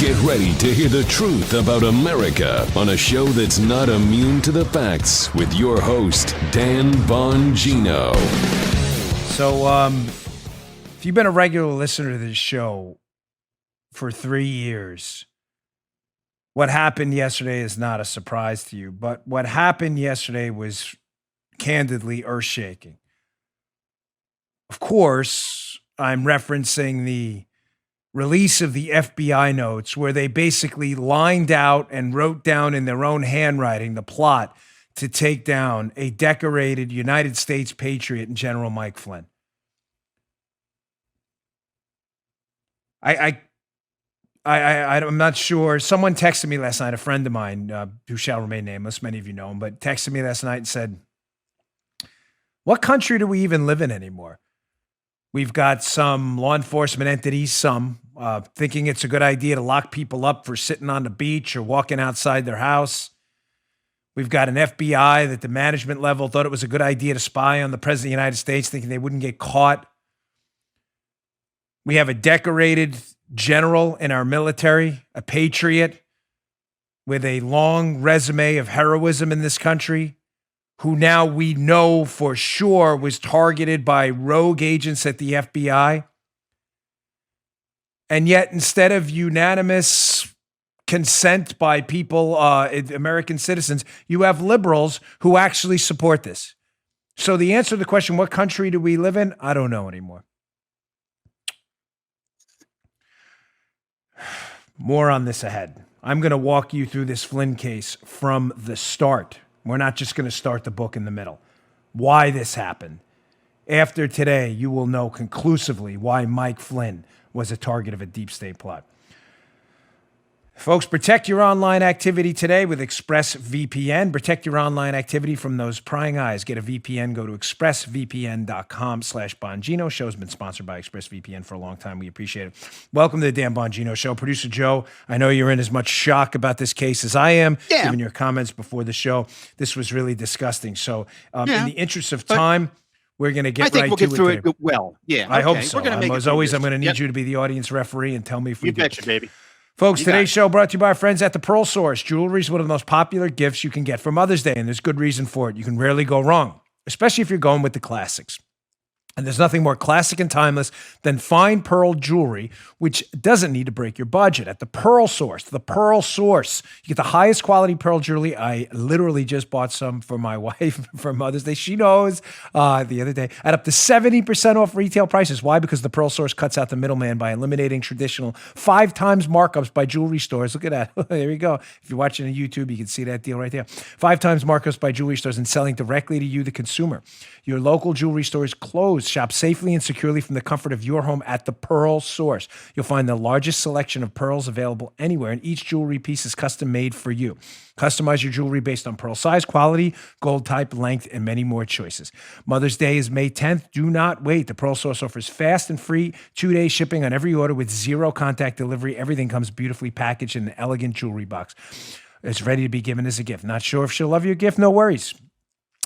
Get ready to hear the truth about America on a show that's not immune to the facts with your host, Dan Bongino. So, if you've been a regular listener to this show for 3 years, what happened yesterday is not a surprise to you. But what happened yesterday was candidly earth-shaking. Of course, I'm referencing the release of the FBI notes where they basically lined out and wrote down in their own handwriting the plot to take down a decorated United States patriot and General Mike Flynn. I'm not sure. Someone texted me last night, a friend of mine who shall remain nameless, many of you know him, but texted me last night and said, what country do we even live in anymore? We've got some law enforcement entities, thinking it's a good idea to lock people up for sitting on the beach or walking outside their house. We've got an FBI that the management level thought it was a good idea to spy on the President of the United States, thinking they wouldn't get caught. We have a decorated general in our military, a patriot with a long resume of heroism in this country, who now we know for sure was targeted by rogue agents at the FBI. And yet, instead of unanimous consent by people, American citizens, you have liberals who actually support this. So the answer to the question, what country do we live in? I don't know anymore. More on this ahead. I'm going to walk you through this Flynn case from the start. We're not just going to start the book in the middle. Why this happened. After today, you will know conclusively why Mike Flynn was a target of a deep state plot. Folks, protect your online activity today with ExpressVPN. Protect your online activity from those prying eyes. Get a VPN. Go to expressvpn.com/Bongino. Show's been sponsored by ExpressVPN for a long time. We appreciate it. Welcome to the Dan Bongino Show. Producer Joe, I know you're in as much shock about this case as I am, given your comments before the show. This was really disgusting. So in the interest of time, we're going to get right to it. I think we'll get through it well. Yeah, I hope so. As always, I'm going to need you to be the audience referee and tell me if we do. You betcha, baby. Folks, today's show brought to you by our friends at the Pearl Source. Jewelry is one of the most popular gifts you can get for Mother's Day, and there's good reason for it. You can rarely go wrong, especially if you're going with the classics. And there's nothing more classic and timeless than fine pearl jewelry, which doesn't need to break your budget. At the Pearl Source, you get the highest quality pearl jewelry. I literally just bought some for my wife for Mother's Day. She knows the other day at up to 70% off retail prices. Why? Because the Pearl Source cuts out the middleman by eliminating traditional 5 times markups by jewelry stores. Look at that. There you go. If you're watching on YouTube, you can see that deal right there. 5 times markups by jewelry stores and selling directly to you, the consumer. Your local jewelry stores close. Shop safely and securely from the comfort of your home at the Pearl Source. You'll find the largest selection of pearls available anywhere, and each jewelry piece is custom made for you. Customize your jewelry based on pearl size, quality, gold type, length, and many more choices. Mother's Day is May 10th. Do not wait. The Pearl Source offers fast and free 2-day shipping on every order with 0 contact delivery. Everything comes beautifully packaged in an elegant jewelry box. It's ready to be given as a gift. Not sure if she'll love your gift? No worries.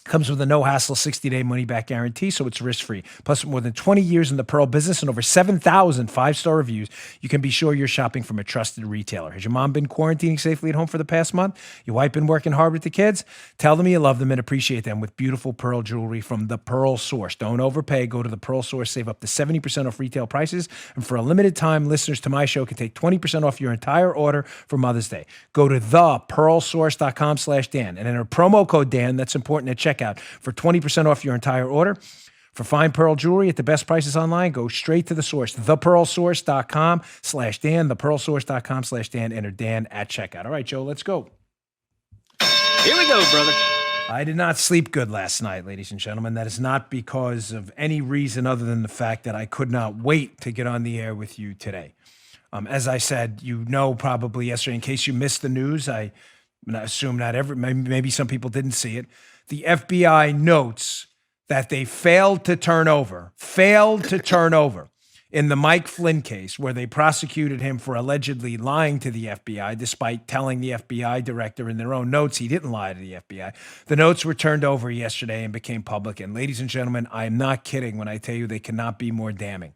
Comes with a no-hassle 60-day money-back guarantee, so it's risk-free. Plus, with more than 20 years in the pearl business and over 7,000 5-star reviews, you can be sure you're shopping from a trusted retailer. Has your mom been quarantining safely at home for the past month? Your wife been working hard with the kids? Tell them you love them and appreciate them with beautiful pearl jewelry from the Pearl Source. Don't overpay. Go to the Pearl Source. Save up to 70% off retail prices. And for a limited time, listeners to my show can take 20% off your entire order for Mother's Day. Go to thepearlsource.com/Dan and enter promo code Dan. That's important at checkout for 20% off your entire order. For fine pearl jewelry at the best prices online, go straight to the source, thepearlsource.com/Dan, thepearlsource.com/Dan. Enter Dan at checkout. All right, Joe, let's go. Here we go, brother. I did not sleep good last night, ladies and gentlemen. That is not because of any reason other than the fact that I could not wait to get on the air with you today. As I said, you know, probably yesterday, in case you missed the news, I assume maybe some people didn't see it. The FBI notes that they failed to turn over in the Mike Flynn case, where they prosecuted him for allegedly lying to the FBI, despite telling the FBI director in their own notes he didn't lie to the FBI. The notes were turned over yesterday and became public. And ladies and gentlemen, I am not kidding when I tell you they cannot be more damning.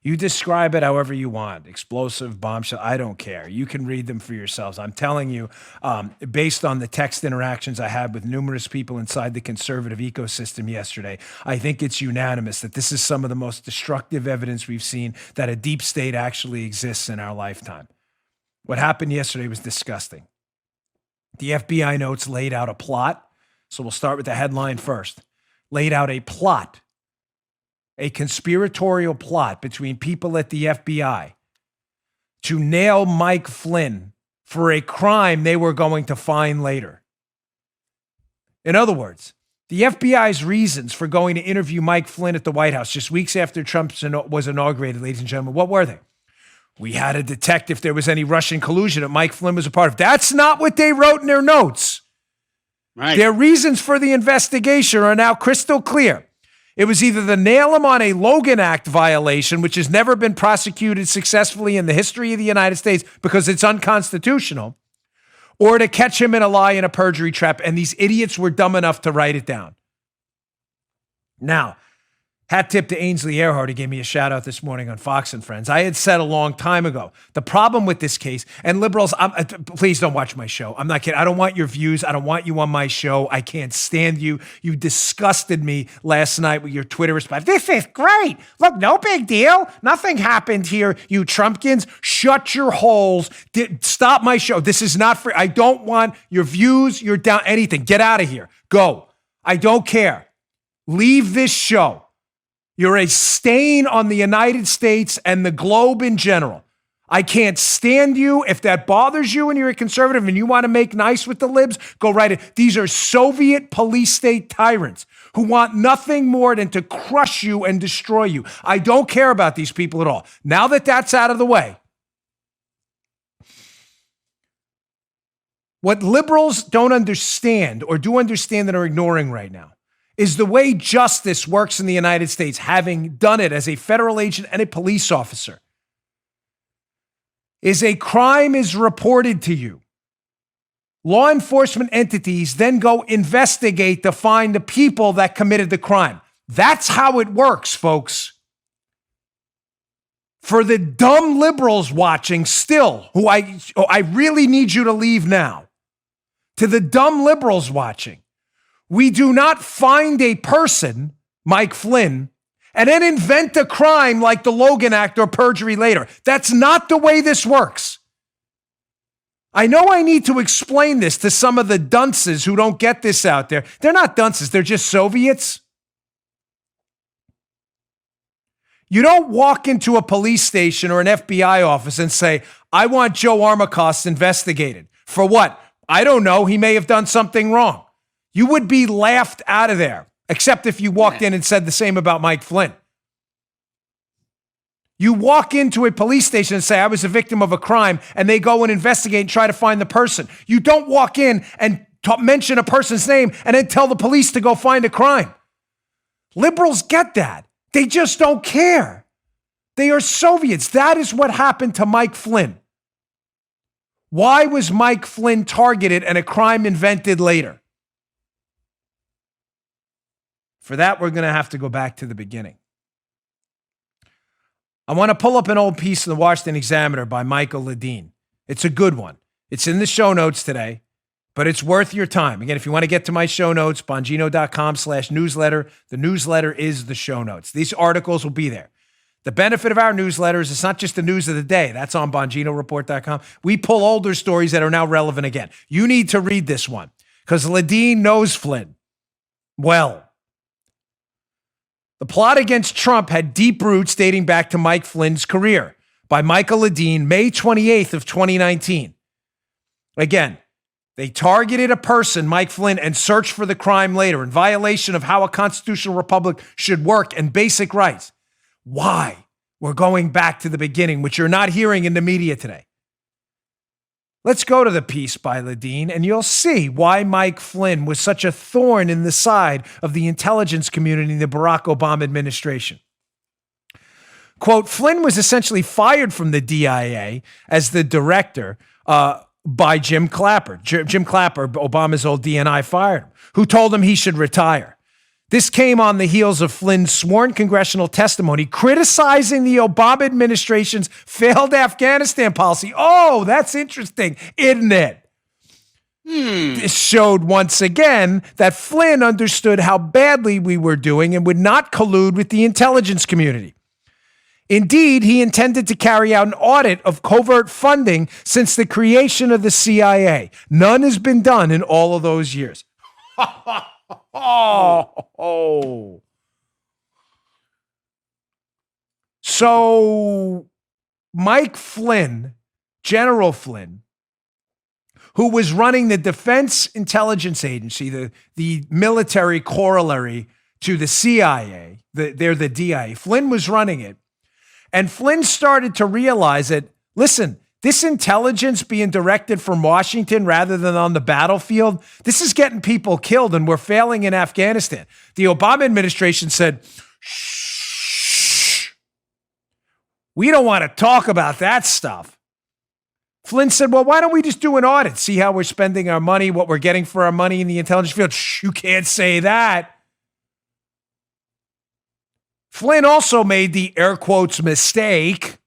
You describe it however you want. Explosive, bombshell, I don't care. You can read them for yourselves. I'm telling you, based on the text interactions I had with numerous people inside the conservative ecosystem yesterday, I think it's unanimous that this is some of the most destructive evidence we've seen that a deep state actually exists in our lifetime. What happened yesterday was disgusting. The FBI notes laid out a plot. So we'll start with the headline first. Laid out a plot, a conspiratorial plot between people at the FBI to nail Mike Flynn for a crime they were going to find later. In other words, the FBI's reasons for going to interview Mike Flynn at the White House just weeks after Trump was inaugurated, ladies and gentlemen, what were they? We had to detect if there was any Russian collusion that Mike Flynn was a part of. That's not what they wrote in their notes. Right. Their reasons for the investigation are now crystal clear. It was either to nail him on a Logan Act violation, which has never been prosecuted successfully in the history of the United States because it's unconstitutional, or to catch him in a lie and a perjury trap. And these idiots were dumb enough to write it down. Now, hat tip to Ainsley Earhart, who gave me a shout out this morning on Fox and Friends. I had said a long time ago, the problem with this case, and liberals, please don't watch my show. I'm not kidding. I don't want your views. I don't want you on my show. I can't stand you. You disgusted me last night with your Twitter response. This is great. Look, no big deal. Nothing happened here. You Trumpkins, shut your holes. Stop my show. This is not free. I don't want your views, your down, anything. Get out of here. Go. I don't care. Leave this show. You're a stain on the United States and the globe in general. I can't stand you. If that bothers you and you're a conservative and you want to make nice with the libs, go right in. These are Soviet police state tyrants who want nothing more than to crush you and destroy you. I don't care about these people at all. Now that that's out of the way, what liberals don't understand or do understand that are ignoring right now is the way justice works in the United States, having done it as a federal agent and a police officer, is a crime is reported to you. Law enforcement entities then go investigate to find the people that committed the crime. That's how it works, folks. For the dumb liberals watching still, who I really need you to leave now, to the dumb liberals watching, we do not find a person, Mike Flynn, and then invent a crime like the Logan Act or perjury later. That's not the way this works. I know I need to explain this to some of the dunces who don't get this out there. They're not dunces, they're just Soviets. You don't walk into a police station or an FBI office and say, I want Joe Armacost investigated. For what? I don't know. He may have done something wrong. You would be laughed out of there, except if you walked in and said the same about Mike Flynn. You walk into a police station and say, I was a victim of a crime, and they go and investigate and try to find the person. You don't walk in and mention a person's name and then tell the police to go find a crime. Liberals get that. They just don't care. They are Soviets. That is what happened to Mike Flynn. Why was Mike Flynn targeted and a crime invented later? For that, we're going to have to go back to the beginning. I want to pull up an old piece in the Washington Examiner by Michael Ledeen. It's a good one. It's in the show notes today, but it's worth your time. Again, if you want to get to my show notes, bongino.com/newsletter. The newsletter is the show notes. These articles will be there. The benefit of our newsletter is it's not just the news of the day. That's on bonginoreport.com. We pull older stories that are now relevant again. You need to read this one because Ledeen knows Flynn well. The plot against Trump had deep roots dating back to Mike Flynn's career. By Michael Ledeen, May 28th of 2019. Again, they targeted a person, Mike Flynn, and searched for the crime later in violation of how a constitutional republic should work and basic rights. Why? We're going back to the beginning, which you're not hearing in the media today. Let's go to the piece by Ledeen, and you'll see why Mike Flynn was such a thorn in the side of the intelligence community in the Barack Obama administration. Quote, Flynn was essentially fired from the DIA as the director by Jim Clapper. Jim Clapper, Obama's old DNI, fired him, who told him he should retire. This came on the heels of Flynn's sworn congressional testimony criticizing the Obama administration's failed Afghanistan policy. Oh, that's interesting, isn't it? This showed once again that Flynn understood how badly we were doing and would not collude with the intelligence community. Indeed, he intended to carry out an audit of covert funding since the creation of the CIA. None has been done in all of those years. So Mike Flynn, General Flynn, who was running the Defense Intelligence Agency, the military corollary to the CIA, they're the DIA. Flynn was running it. And Flynn started to realize that, listen, this intelligence being directed from Washington rather than on the battlefield, this is getting people killed and we're failing in Afghanistan. The Obama administration said, shh, we don't want to talk about that stuff. Flynn said, well, why don't we just do an audit, see how we're spending our money, what we're getting for our money in the intelligence field? Shh, you can't say that. Flynn also made the air quotes mistake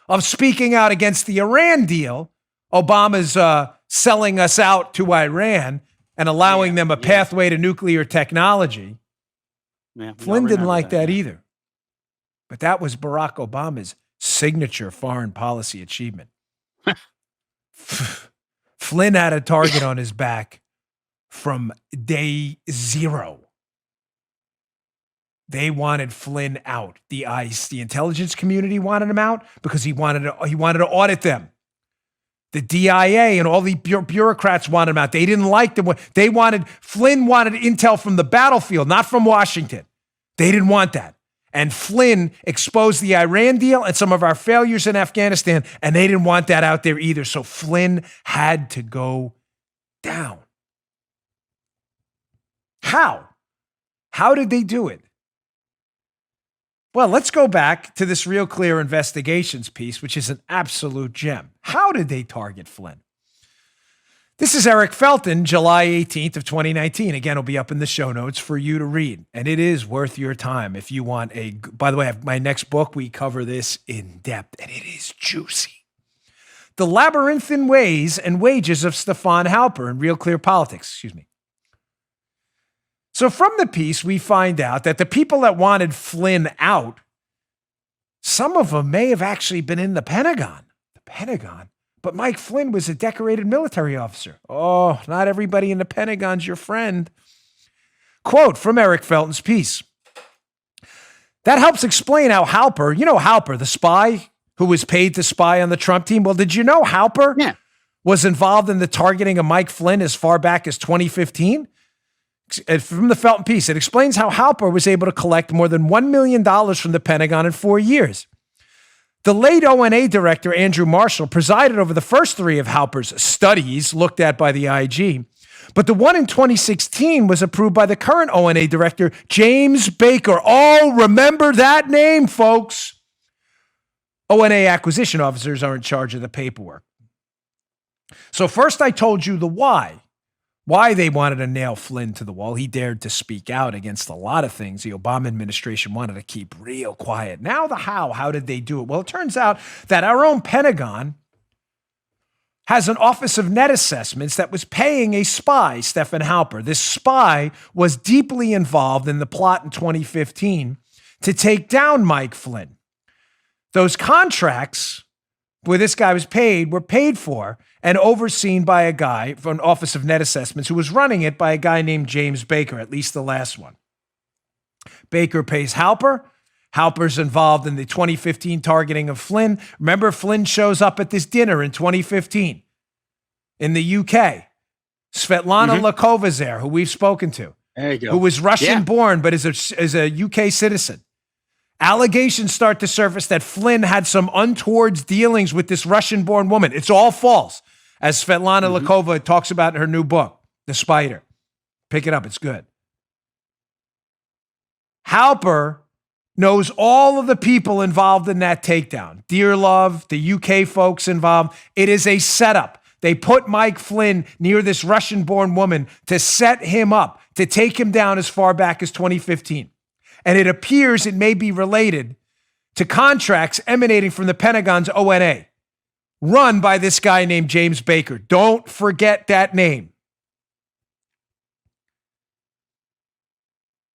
of speaking out against the Iran deal. Obama's selling us out to Iran and allowing them a pathway to nuclear technology. Yeah, Flynn didn't like that either. But that was Barack Obama's signature foreign policy achievement. Flynn had a target on his back from day zero. They wanted Flynn out. The ICE, the intelligence community wanted him out because he wanted to audit them. The DIA and all the bureaucrats wanted him out. They didn't like them. Flynn wanted intel from the battlefield, not from Washington. They didn't want that. And Flynn exposed the Iran deal and some of our failures in Afghanistan, and they didn't want that out there either. So Flynn had to go down. How? How did they do it? Well, let's go back to this Real Clear Investigations piece, which is an absolute gem. How did they target Flynn? This is Eric Felton, July 18th of 2019. Again, it'll be up in the show notes for you to read. And it is worth your time if you want by the way, my next book, we cover this in depth, and it is juicy. The Labyrinthine Ways and Wages of Stefan Halper in Real Clear Politics, So from the piece, we find out that the people that wanted Flynn out, some of them may have actually been in the Pentagon. The Pentagon? But Mike Flynn was a decorated military officer. Oh, not everybody in the Pentagon's your friend. Quote from Eric Felton's piece. That helps explain how Halper, Halper, the spy who was paid to spy on the Trump team. Well, did you know Halper was involved in the targeting of Mike Flynn as far back as 2015? From the Felton piece, it explains how Halper was able to collect more than $1 million from the Pentagon in 4 years. The late ONA director, Andrew Marshall, presided over the first three of Halper's studies looked at by the IG, but the one in 2016 was approved by the current ONA director, James Baker. Oh, remember that name, folks. ONA acquisition officers are in charge of the paperwork. So first I told you the why they wanted to nail Flynn to the wall. He dared to speak out against a lot of things the Obama administration wanted to keep real quiet. Now the how. How did they do it? Well, it turns out that our own Pentagon has an Office of Net Assessments that was paying a spy, Stefan Halper. This spy was deeply involved in the plot in 2015 to take down Mike Flynn. Those contracts where this guy was paid were paid for and overseen by a guy from Office of Net Assessments who was running it by a guy named James Baker, at least the last one. Baker pays Halper. Halper's involved in the 2015 targeting of Flynn. Remember, Flynn shows up at this dinner in 2015 in the UK. Svetlana Lakova's there, who we've spoken to. There you go. Who was Russian-born but is a UK citizen. Allegations start to surface that Flynn had some untoward dealings with this Russian-born woman. It's all false, as Svetlana Lakova talks about in her new book, The Spider. Pick it up. It's good. Halper knows all of the people involved in that takedown. Dearlove, the UK folks involved. It is a setup. They put Mike Flynn near this Russian-born woman to set him up, to take him down as far back as 2015. And it appears it may be related to contracts emanating from the Pentagon's ONA, run by this guy named James Baker. Don't forget that name.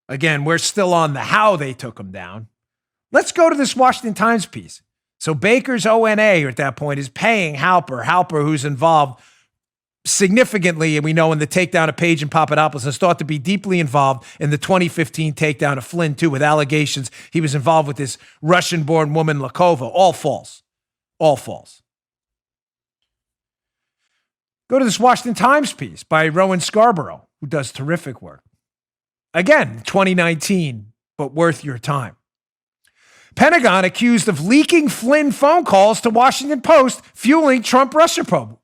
Again, we're still on the how they took him down. Let's go to this Washington Times piece. So Baker's ONA at that point is paying Halper, who's involved significantly, and we know in the takedown of Page and Papadopoulos, is thought to be deeply involved in the 2015 takedown of Flynn, too, with allegations he was involved with this Russian-born woman, Lakova. All false. All false. Go to this Washington Times piece by Rowan Scarborough, who does terrific work. Again, 2019, but worth your time. Pentagon accused of leaking Flynn phone calls to Washington Post, fueling Trump-Russia probe.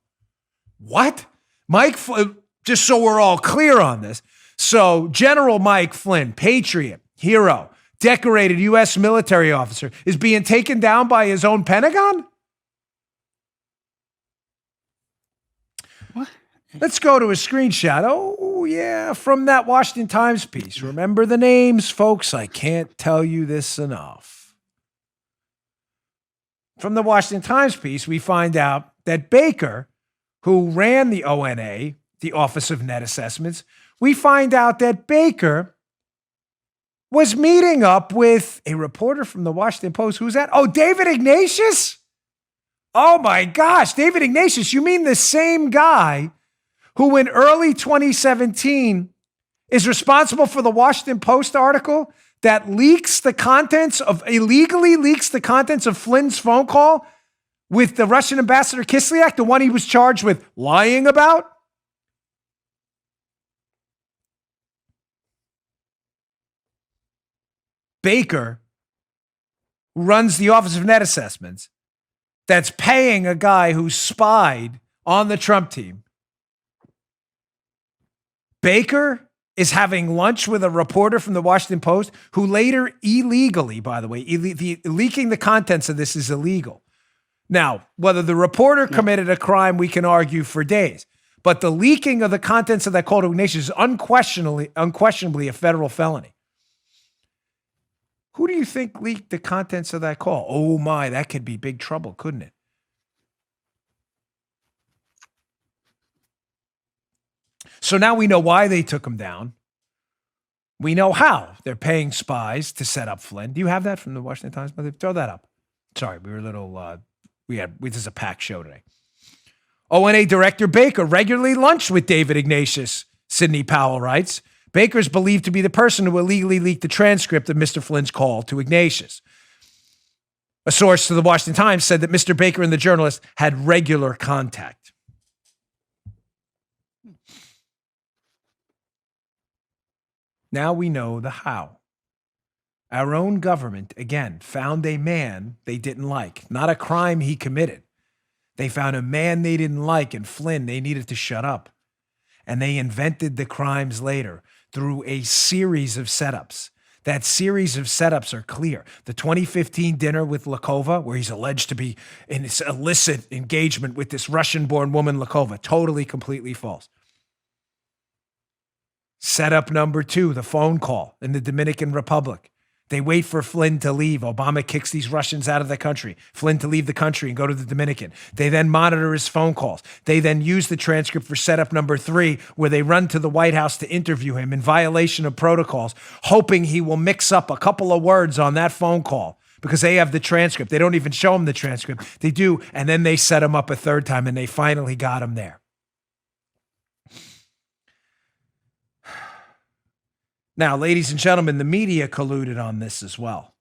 What? Mike Flynn, just so we're all clear on this. So General Mike Flynn, patriot, hero, decorated U.S. military officer, is being taken down by his own Pentagon? What? Let's go to a screenshot. Oh, yeah, from that Washington Times piece. Remember the names, folks. I can't tell you this enough. From the Washington Times piece, we find out that Baker, who ran the ONA, the Office of Net Assessments, we find out that Baker was meeting up with a reporter from the Washington Post. Who's that? Oh, David Ignatius? Oh my gosh, David Ignatius. You mean the same guy who in early 2017 is responsible for the Washington Post article that illegally leaks the contents of Flynn's phone call with the Russian ambassador Kislyak, the one he was charged with lying about? Baker, who runs the Office of Net Assessments, that's paying a guy who spied on the Trump team. Baker is having lunch with a reporter from the Washington Post who later illegally, by the way, leaking the contents of this is illegal. Now, whether the reporter committed a crime, we can argue for days. But the leaking of the contents of that call to Ignatius is unquestionably a federal felony. Who do you think leaked the contents of that call? Oh my, that could be big trouble, couldn't it? So now we know why they took him down. We know how. They're paying spies to set up Flynn. Do you have that from the Washington Times? Throw that up. Sorry, we were a little, this is a packed show today. ONA Director Baker regularly lunched with David Ignatius, Sidney Powell writes. Baker is believed to be the person who illegally leaked the transcript of Mr. Flynn's call to Ignatius. A source to the Washington Times said that Mr. Baker and the journalist had regular contact. Now we know the how. Our own government, again, found a man they didn't like, not a crime he committed. They found a man they didn't like, and Flynn, they needed to shut up. And they invented the crimes later through a series of setups. That series of setups are clear. The 2015 dinner with Lakova, where he's alleged to be in this illicit engagement with this Russian-born woman, Lakova, totally, completely false. Setup number 2, the phone call in the Dominican Republic. They wait for Flynn to leave. Obama kicks these Russians out of the country. Flynn to leave the country and go to the Dominican. They then monitor his phone calls. They then use the transcript for setup number 3, where they run to the White House to interview him in violation of protocols, hoping he will mix up a couple of words on that phone call because they have the transcript. They don't even show him the transcript. They do, and then they set him up a third time, and they finally got him there. Now, ladies and gentlemen, the media colluded on this as well.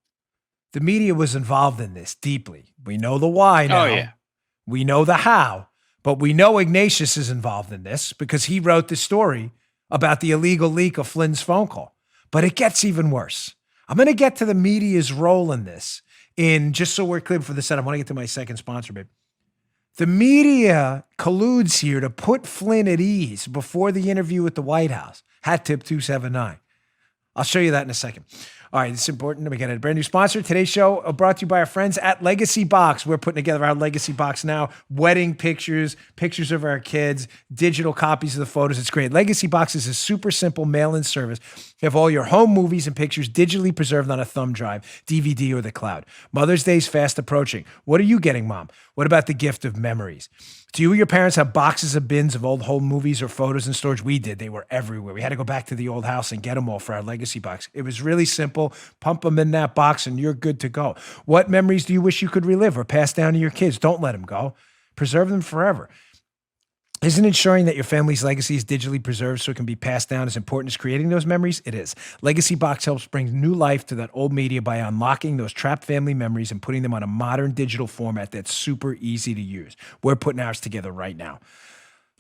The media was involved in this deeply. We know the why now. Oh, yeah. We know the how, but we know Ignatius is involved in this because he wrote the story about the illegal leak of Flynn's phone call. But it gets even worse. I'm going to get to the media's role in this just so we're clear for the setup. I want to get to my second sponsor, babe. The media colludes here to put Flynn at ease before the interview with the White House. Hat tip 279. I'll show you that in a second. All right, it's important. We got a brand new sponsor. Today's show brought to you by our friends at Legacy Box. We're putting together our Legacy Box now. Wedding pictures, pictures of our kids, digital copies of the photos. It's great. Legacy Box is a super simple mail-in service. You have all your home movies and pictures digitally preserved on a thumb drive, DVD, or the cloud. Mother's Day is fast approaching. What are you getting, Mom? What about the gift of memories? Do you or your parents have boxes of bins of old home movies or photos in storage? We did. They were everywhere. We had to go back to the old house and get them all for our Legacy Box. It was really simple. Pump them in that box and you're good to go. What memories do you wish you could relive or pass down to your kids? Don't let them go. Preserve them forever. Isn't ensuring that your family's legacy is digitally preserved so it can be passed down as important as creating those memories? It is. Legacy Box helps bring new life to that old media by unlocking those trapped family memories and putting them on a modern digital format that's super easy to use. We're putting ours together right now.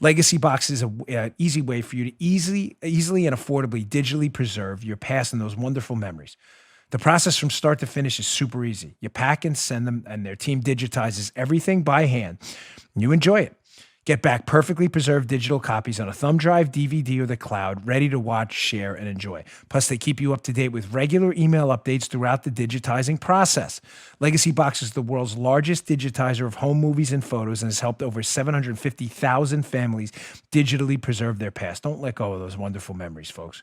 Legacy Box is an easy way for you to easily and affordably digitally preserve your past and those wonderful memories. The process from start to finish is super easy. You pack and send them, and their team digitizes everything by hand. You enjoy it. Get back perfectly preserved digital copies on a thumb drive, DVD, or the cloud, ready to watch, share, and enjoy. Plus, they keep you up to date with regular email updates throughout the digitizing process. Legacy Box is the world's largest digitizer of home movies and photos and has helped over 750,000 families digitally preserve their past. Don't let go of those wonderful memories, folks.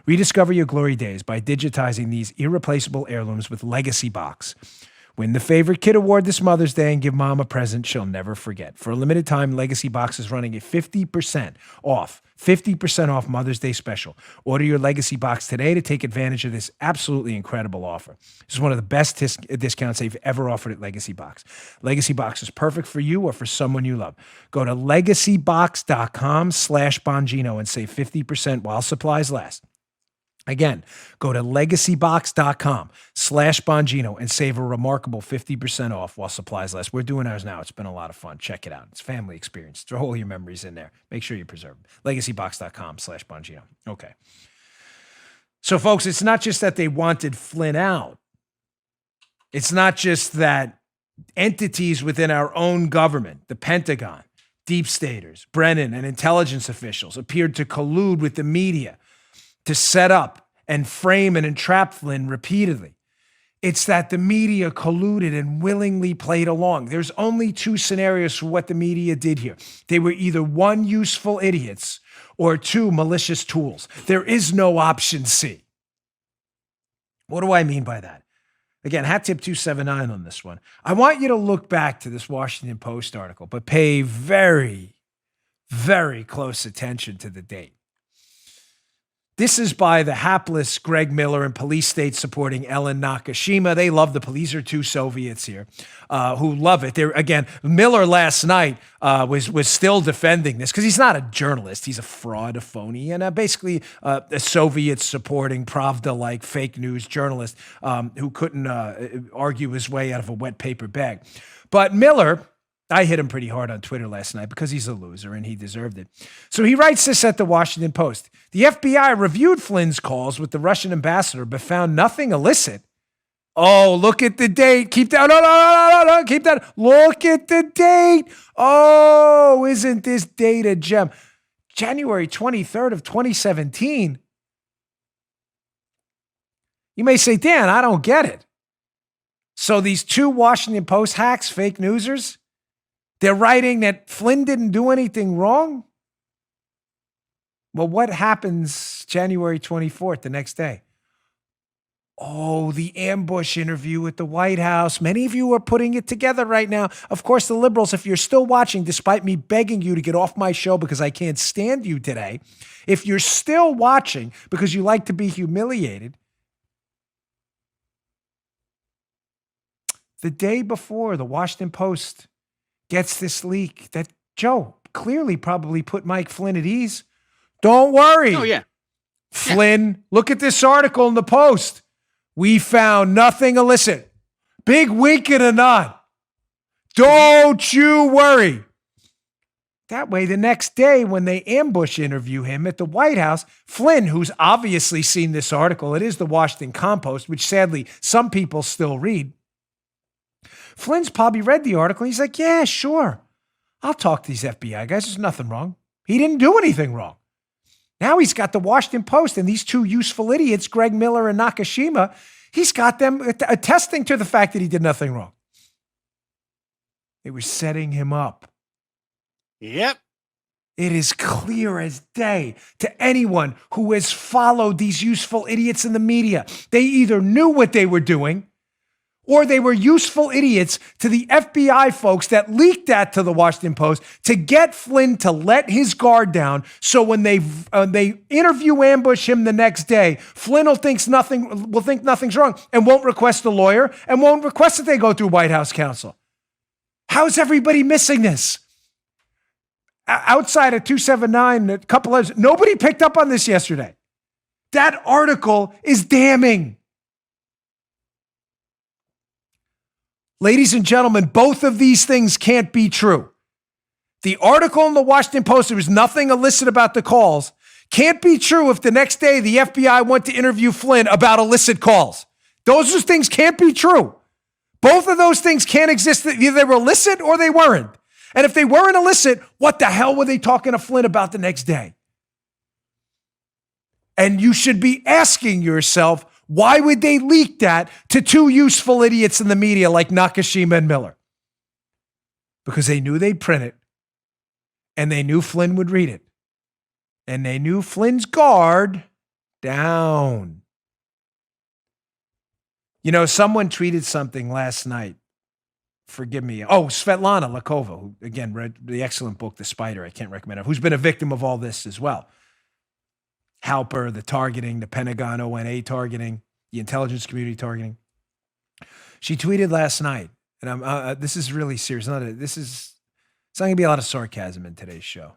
Rediscover your glory days by digitizing these irreplaceable heirlooms with Legacy Box. Win the Favorite Kid Award this Mother's Day and give Mom a present she'll never forget. For a limited time, Legacy Box is running a 50% off Mother's Day special. Order your Legacy Box today to take advantage of this absolutely incredible offer. This is one of the best discounts they've ever offered at Legacy Box. Legacy Box is perfect for you or for someone you love. Go to legacybox.com/Bongino and save 50% while supplies last. Again, go to legacybox.com/Bongino and save a remarkable 50% off while supplies last. We're doing ours now. It's been a lot of fun. Check it out. It's family experience. Throw all your memories in there. Make sure you preserve them. Legacybox.com/Bongino. Okay. So, folks, it's not just that they wanted Flynn out. It's not just that entities within our own government, the Pentagon, deep staters, Brennan, and intelligence officials appeared to collude with the media to set up and frame and entrap Flynn repeatedly. It's that the media colluded and willingly played along. There's only two scenarios for what the media did here. They were either one, useful idiots, or two, malicious tools. There is no option C. What do I mean by that? Again, hat tip 279 on this one. I want you to look back to this Washington Post article, but pay very, very close attention to the date. This is by the hapless Greg Miller and police state supporting Ellen Nakashima. They love the police. These are two Soviets here who love it. Again, Miller last night was still defending this because he's not a journalist. He's a fraud, a phony, and basically a Soviet supporting Pravda-like fake news journalist who couldn't argue his way out of a wet paper bag. But Miller, I hit him pretty hard on Twitter last night because he's a loser and he deserved it. So he writes this at the Washington Post. The FBI reviewed Flynn's calls with the Russian ambassador but found nothing illicit. Oh, look at the date. Keep that. No. Keep that. Look at the date. Oh, isn't this date a gem? January 23rd of 2017. You may say, Dan, I don't get it. So these two Washington Post hacks, fake newsers, they're writing that Flynn didn't do anything wrong? Well, what happens January 24th, the next day? Oh, the ambush interview at the White House. Many of you are putting it together right now. Of course, the liberals, if you're still watching, despite me begging you to get off my show because I can't stand you today, if you're still watching because you like to be humiliated, the day before the Washington Post gets this leak that Joe clearly probably put Mike Flynn at ease. Don't worry. Oh, yeah. Flynn, look at this article in the Post. We found nothing illicit. Big weekend or not. Don't you worry. That way, the next day when they ambush interview him at the White House, Flynn, who's obviously seen this article, it is the Washington Compost, which sadly some people still read. Flynn's probably read the article. He's like, yeah, sure. I'll talk to these FBI guys. There's nothing wrong. He didn't do anything wrong. Now he's got the Washington Post and these two useful idiots, Greg Miller and Nakashima. He's got them attesting to the fact that he did nothing wrong. They were setting him up. Yep. It is clear as day to anyone who has followed these useful idiots in the media. They either knew what they were doing or they were useful idiots to the FBI folks that leaked that to the Washington Post to get Flynn to let his guard down. So when they interview ambush him the next day, Flynn will think nothing's wrong and won't request a lawyer and won't request that they go through White House counsel. How's everybody missing this? Outside of 279, a couple others, nobody picked up on this yesterday. That article is damning. Ladies and gentlemen, both of these things can't be true. The article in the Washington Post, there was nothing illicit about the calls, can't be true if the next day the FBI went to interview Flynn about illicit calls. Those things can't be true. Both of those things can't exist. Either they were illicit or they weren't. And if they weren't illicit, what the hell were they talking to Flynn about the next day? And you should be asking yourself, why would they leak that to two useful idiots in the media like Nakashima and Miller? Because they knew they'd print it, and they knew Flynn would read it, and they knew Flynn's guard down. You know, someone tweeted something last night. Forgive me. Oh, Svetlana Lakova, who, again, read the excellent book, The Spider. I can't recommend it. Who's been a victim of all this as well. Halper, the targeting, the Pentagon ONA targeting, the intelligence community targeting. She tweeted last night, and this is really serious. It's not going to be a lot of sarcasm in today's show.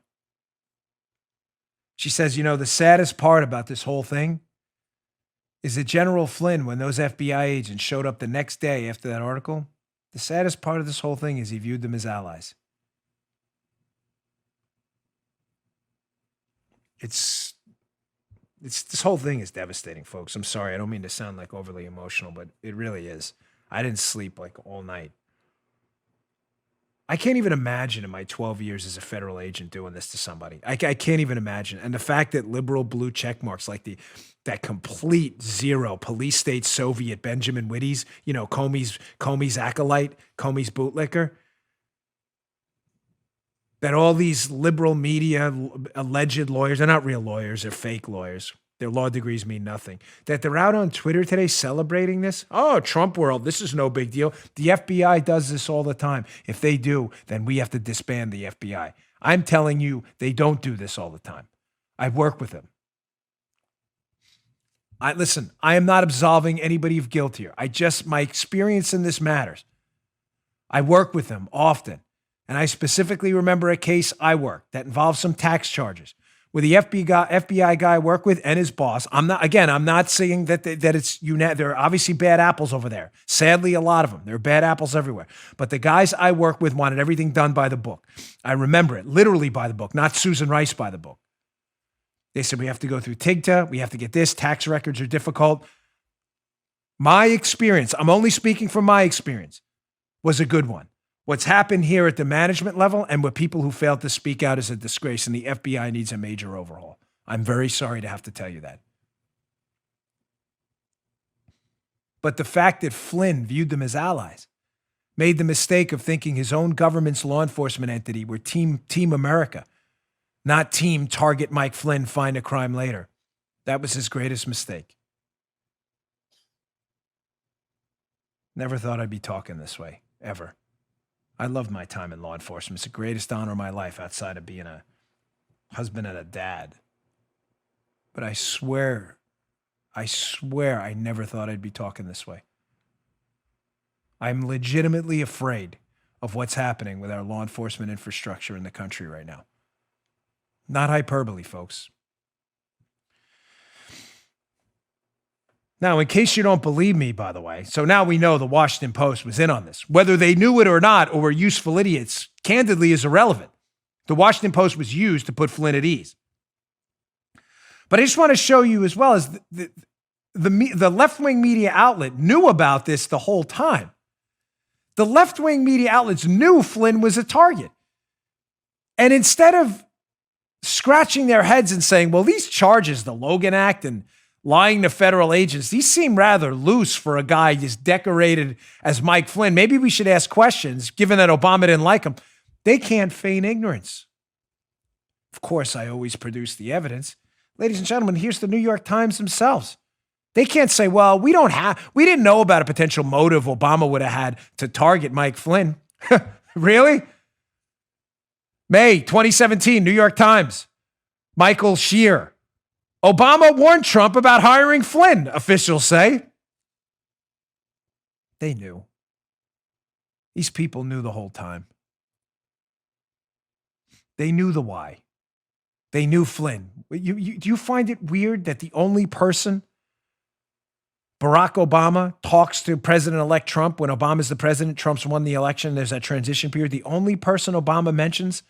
She says, you know, the saddest part about this whole thing is that General Flynn, when those FBI agents showed up the next day after that article, the saddest part of this whole thing is he viewed them as allies. It's this whole thing is devastating, folks. I'm sorry. I don't mean to sound like overly emotional, but it really is. I didn't sleep like all night. I can't even imagine in my 12 years as a federal agent doing this to somebody. I can't even imagine. And the fact that liberal blue check marks like that complete zero police state Soviet Benjamin Witty's, you know, Comey's acolyte, Comey's bootlicker, that all these liberal media alleged lawyers, they're not real lawyers, they're fake lawyers. Their law degrees mean nothing. That they're out on Twitter today celebrating this. Oh, Trump world, this is no big deal. The FBI does this all the time. If they do, then we have to disband the FBI. I'm telling you, they don't do this all the time. I work with them. Listen, I am not absolving anybody of guilt here. My experience in this matters. I work with them often. And I specifically remember a case I worked that involved some tax charges with the FBI guy I work with and his boss. I'm not saying that it's there are obviously bad apples over there. Sadly, a lot of them. There are bad apples everywhere. But the guys I work with wanted everything done by the book. I remember it literally by the book, not Susan Rice by the book. They said, we have to go through TIGTA. We have to get this. Tax records are difficult. My experience, I'm only speaking from my experience, was a good one. What's happened here at the management level and with people who failed to speak out is a disgrace, and the FBI needs a major overhaul. I'm very sorry to have to tell you that. But the fact that Flynn viewed them as allies, made the mistake of thinking his own government's law enforcement entity were Team America, not Team Target Mike Flynn, find a crime later. That was his greatest mistake. Never thought I'd be talking this way, ever. I loved my time in law enforcement. It's the greatest honor of my life outside of being a husband and a dad. But I swear I never thought I'd be talking this way. I'm legitimately afraid of what's happening with our law enforcement infrastructure in the country right now. Not hyperbole, folks. Now, in case you don't believe me, by the way, so now we know the Washington Post was in on this. Whether they knew it or not, or were useful idiots, candidly is irrelevant. The Washington Post was used to put Flynn at ease. But I just want to show you as well as the left-wing media outlet knew about this the whole time. The left-wing media outlets knew Flynn was a target. And instead of scratching their heads and saying, well, these charges, the Logan Act and lying to federal agents, these seem rather loose for a guy as decorated as Mike Flynn. Maybe we should ask questions, given that Obama didn't like him. They can't feign ignorance. Of course, I always produce the evidence. Ladies and gentlemen, here's the New York Times themselves. They can't say, well, we didn't know about a potential motive Obama would have had to target Mike Flynn. Really? May 2017, New York Times. Michael Shear. Obama warned Trump about hiring Flynn, officials say. They knew. These people knew the whole time. They knew the why. They knew Flynn. Do you find it weird that the only person Barack Obama talks to President-elect Trump when Obama's the president, Trump's won the election, there's that transition period, the only person Obama mentions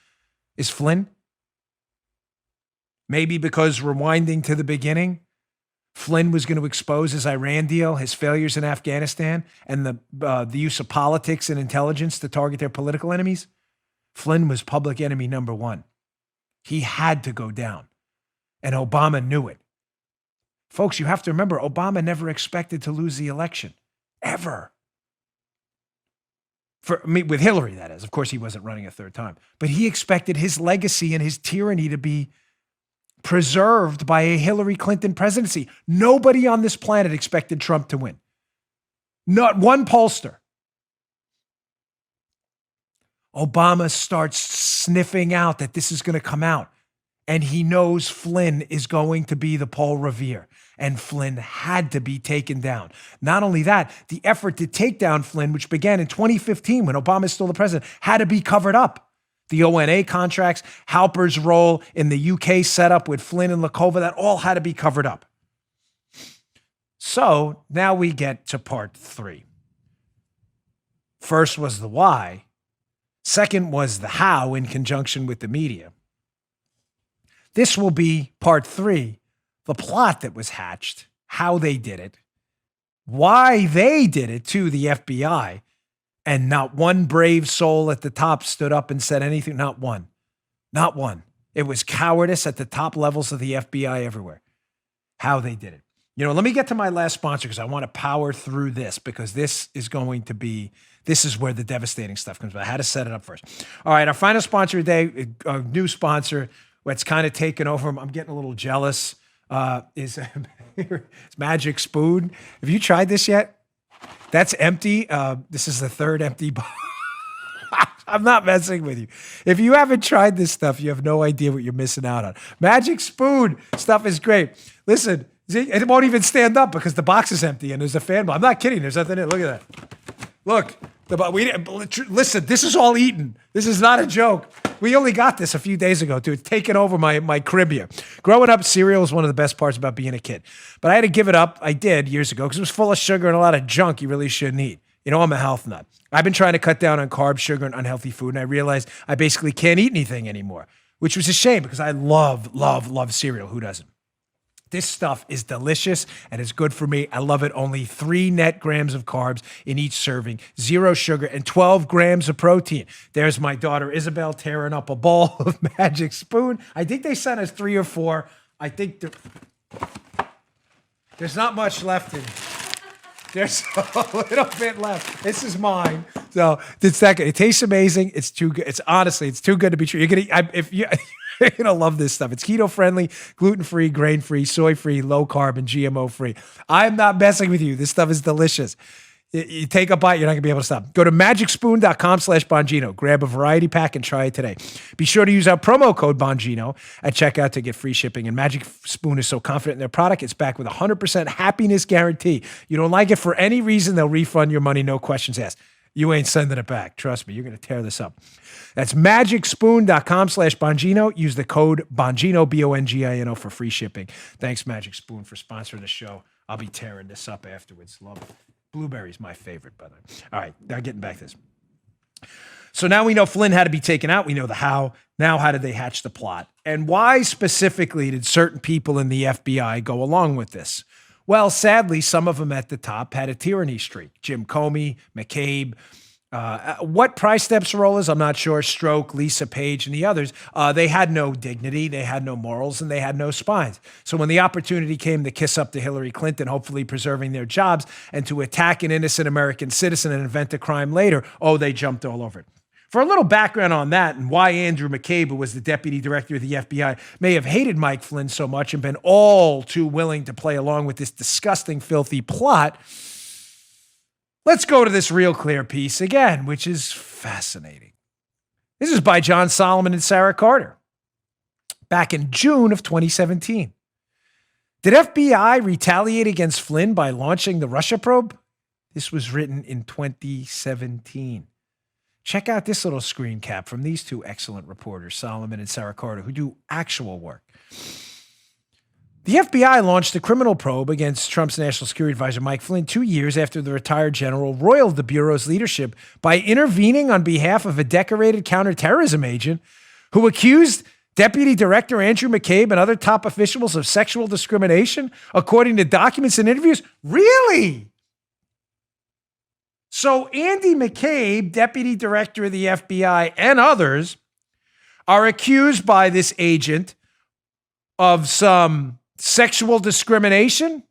is Flynn? Maybe because rewinding to the beginning, Flynn was going to expose his Iran deal, his failures in Afghanistan, and the use of politics and intelligence to target their political enemies. Flynn was public enemy number one. He had to go down, and Obama knew it. Folks, you have to remember, Obama never expected to lose the election, ever. With Hillary, that is. Of course, he wasn't running a third time. But he expected his legacy and his tyranny to be preserved by a Hillary Clinton presidency. Nobody on this planet expected Trump to win. Not one pollster. Obama starts sniffing out that this is going to come out. And he knows Flynn is going to be the Paul Revere. And Flynn had to be taken down. Not only that, the effort to take down Flynn, which began in 2015 when Obama is still the president, had to be covered up. The ONA contracts, Halper's role in the UK setup with Flynn and Lakova, that all had to be covered up. So now we get to part three. First was the why. Second was the how in conjunction with the media. This will be part three, the plot that was hatched, how they did it, why they did it to the FBI, and not one brave soul at the top stood up and said anything. Not one. Not one. It was cowardice at the top levels of the FBI everywhere. How they did it. You know, let me get to my last sponsor because I want to power through this because this is where the devastating stuff comes from. I had to set it up first. All right, our final sponsor today, a new sponsor, what's kind of taken over. I'm getting a little jealous. Is Magic Spoon. Have you tried this yet? That's empty. This is the third empty bottle. I'm not messing with you. If you haven't tried this stuff, you have no idea what you're missing out on. Magic Spoon stuff is great. Listen, it won't even stand up because the box is empty and there's a fan. I'm not kidding. There's nothing in it. Look at that. Look. Listen, this is all eaten. This is not a joke. We only got this a few days ago, dude. It's taken over my crib here. Growing up, cereal was one of the best parts about being a kid. But I had to give it up. I did years ago because it was full of sugar and a lot of junk you really shouldn't eat. You know, I'm a health nut. I've been trying to cut down on carbs, sugar, and unhealthy food, and I realized I basically can't eat anything anymore, which was a shame because I love cereal. Who doesn't? This stuff is delicious and it's good for me. I love it. Only 3 net grams of carbs in each serving, 0 sugar, and 12 grams of protein. There's my daughter Isabel tearing up a bowl of Magic Spoon. I think they sent us 3 or 4. I think there's not much left in. There's a little bit left. This is mine. So it's that good. It tastes amazing. It's too good. It's too good to be true. You're going to love this stuff. It's keto-friendly, gluten-free, grain-free, soy-free, low-carb, and GMO-free. I'm not messing with you. This stuff is delicious. You take a bite, you're not going to be able to stop. Go to magicspoon.com/Bongino. Grab a variety pack and try it today. Be sure to use our promo code Bongino at checkout to get free shipping. And Magic Spoon is so confident in their product, it's backed with a 100% happiness guarantee. You don't like it for any reason, they'll refund your money, no questions asked. You ain't sending it back. Trust me, you're going to tear this up. That's magicspoon.com/Bongino. Use the code Bongino, Bongino, for free shipping. Thanks, Magic Spoon, for sponsoring the show. I'll be tearing this up afterwards. Love it. Blueberry's my favorite, by the way. All right, now getting back to this. So now we know Flynn had to be taken out. We know the how. Now, how did they hatch the plot? And why specifically did certain people in the FBI go along with this? Well, sadly, some of them at the top had a tyranny streak. Jim Comey, McCabe, What Price Steps' role is, I'm not sure. Stroke, Lisa Page, and the others, they had no dignity, they had no morals, and they had no spines. So when the opportunity came to kiss up to Hillary Clinton, hopefully preserving their jobs, and to attack an innocent American citizen and invent a crime later, they jumped all over it. For a little background on that and why Andrew McCabe, who was the deputy director of the FBI, may have hated Mike Flynn so much and been all too willing to play along with this disgusting, filthy plot, let's go to this Real Clear piece again, which is fascinating. This is by John Solomon and Sarah Carter. Back in June of 2017. Did FBI retaliate against Flynn by launching the Russia probe? This was written in 2017. Check out this little screen cap from these two excellent reporters, Solomon and Sarah Carter, who do actual work. The FBI launched a criminal probe against Trump's National Security Advisor, Mike Flynn, 2 years after the retired general roiled the Bureau's leadership by intervening on behalf of a decorated counterterrorism agent who accused Deputy Director Andrew McCabe and other top officials of sexual discrimination, according to documents and interviews. Really? So Andy McCabe, Deputy Director of the FBI, and others are accused by this agent of some sexual discrimination,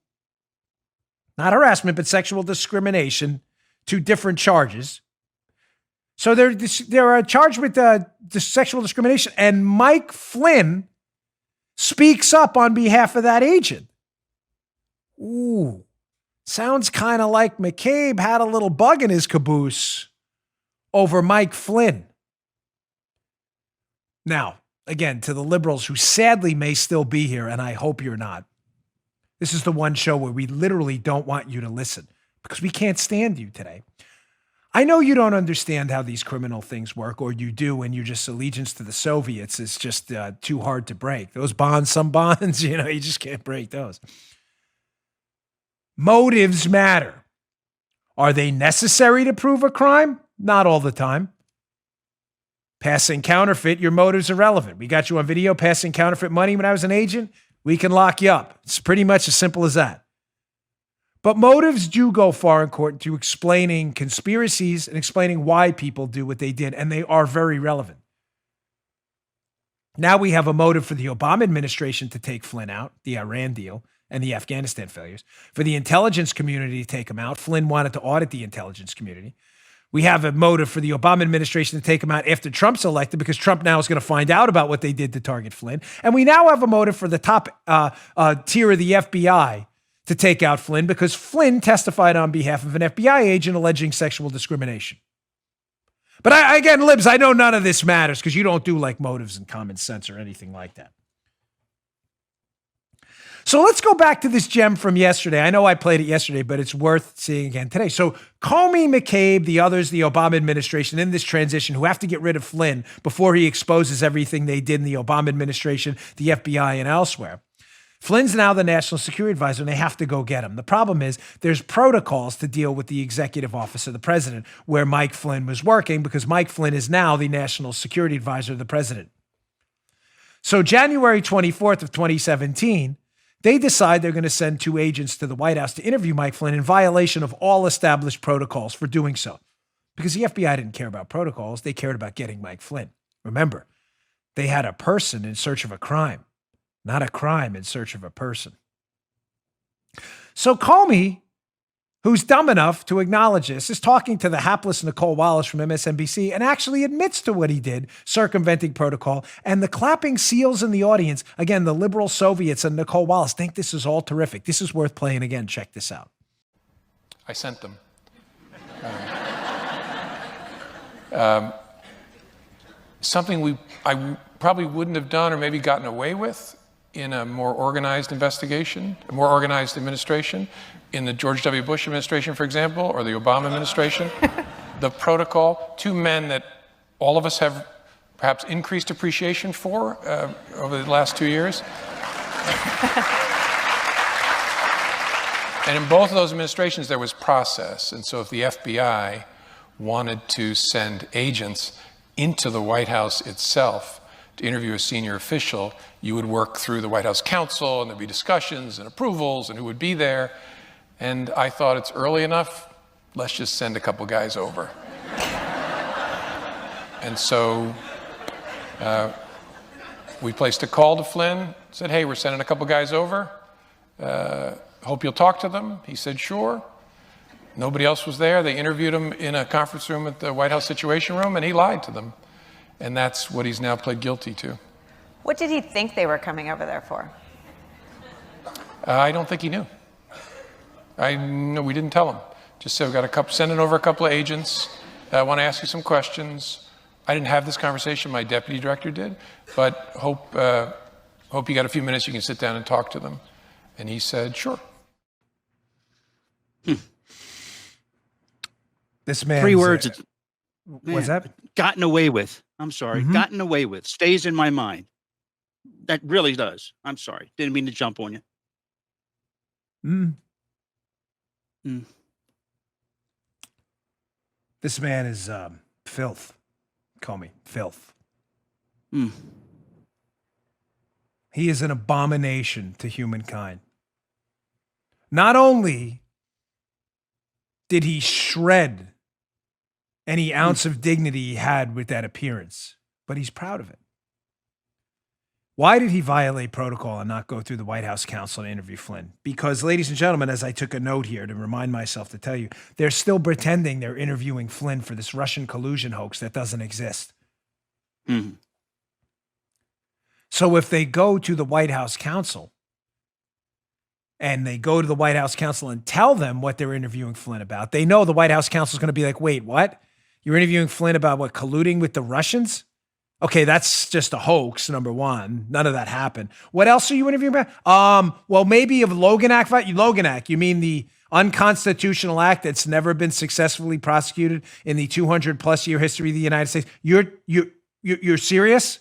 not harassment, but sexual discrimination, 2 different charges. So they're charged with the sexual discrimination, and Mike Flynn speaks up on behalf of that agent. Ooh, sounds kind of like McCabe had a little bug in his caboose over Mike Flynn. Now, again, to the liberals who sadly may still be here, and I hope you're not, this is the one show where we literally don't want you to listen because we can't stand you today. I know you don't understand how these criminal things work, or you do, and you're just allegiance to the Soviets is just too hard to break. Those bonds, some bonds, you just can't break those. Motives matter. Are they necessary to prove a crime? Not all the time. Passing counterfeit, your motives are relevant. We got you on video passing counterfeit money when I was an agent. We can lock you up. It's pretty much as simple as that. But motives do go far in court to explaining conspiracies and explaining why people do what they did, and they are very relevant. Now we have a motive for the Obama administration to take Flynn out, the Iran deal, and the Afghanistan failures. For the intelligence community to take him out, Flynn wanted to audit the intelligence community. We have a motive for the Obama administration to take him out after Trump's elected because Trump now is going to find out about what they did to target Flynn. And we now have a motive for the top tier of the FBI to take out Flynn because Flynn testified on behalf of an FBI agent alleging sexual discrimination. But again, libs, I know none of this matters because you don't do like motives and common sense or anything like that. So let's go back to this gem from yesterday. I know I played it yesterday, but it's worth seeing again today. So Comey, McCabe, the others, the Obama administration in this transition who have to get rid of Flynn before he exposes everything they did in the Obama administration, the FBI, and elsewhere. Flynn's now the national security advisor, and they have to go get him. The problem is there's protocols to deal with the executive office of the president where Mike Flynn was working because Mike Flynn is now the national security advisor of the president. So January 24th of 2017, they decide they're going to send 2 agents to the White House to interview Mike Flynn in violation of all established protocols for doing so. Because the FBI didn't care about protocols. They cared about getting Mike Flynn. Remember, they had a person in search of a crime, not a crime in search of a person. So Comey, who's dumb enough to acknowledge this, is talking to the hapless Nicole Wallace from MSNBC and actually admits to what he did, circumventing protocol. And the clapping seals in the audience, again, the liberal Soviets and Nicole Wallace, think this is all terrific. This is worth playing again. Check this out. I sent them. Something I probably wouldn't have done or maybe gotten away with in a more organized investigation, a more organized administration, in the George W. Bush administration, for example, or the Obama administration. The protocol, 2 men that all of us have perhaps increased appreciation for over the last 2 years. And in both of those administrations, there was process. And so if the FBI wanted to send agents into the White House itself to interview a senior official, you would work through the White House counsel, and there'd be discussions and approvals and who would be there. And I thought it's early enough, let's just send a couple guys over. And so we placed a call to Flynn, said, hey, we're sending a couple guys over. Hope you'll talk to them. He said, sure. Nobody else was there. They interviewed him in a conference room at the White House Situation Room, and he lied to them. And that's what he's now pled guilty to. What did he think they were coming over there for? I don't think he knew. No, we didn't tell him. Just said, we got sending over a couple of agents. I want to ask you some questions. I didn't have this conversation. My deputy director did. But hope you got a few minutes. You can sit down and talk to them. And he said, sure. This man. 3 words. What's that? Gotten away with. I'm sorry. Mm-hmm. Gotten away with. Stays in my mind. That really does. I'm sorry. Didn't mean to jump on you. This man is filth. Call me filth. He is an abomination to humankind. Not only did he shred any ounce of dignity he had with that appearance, but he's proud of it. Why did he violate protocol and not go through the White House counsel to interview Flynn? Because, ladies and gentlemen, as I took a note here to remind myself to tell you, they're still pretending they're interviewing Flynn for this Russian collusion hoax that doesn't exist. So if they go to the White House counsel and they go to the White House counsel and tell them what they're interviewing Flynn about, they know the White House counsel is going to be like, wait, what? You're interviewing Flynn about what, colluding with the Russians? Okay, that's just a hoax, number one. None of that happened. What else are you interviewing about? Well, maybe of Logan Act. Logan Act, you mean the unconstitutional act that's never been successfully prosecuted in the 200-plus year history of the United States? You're serious?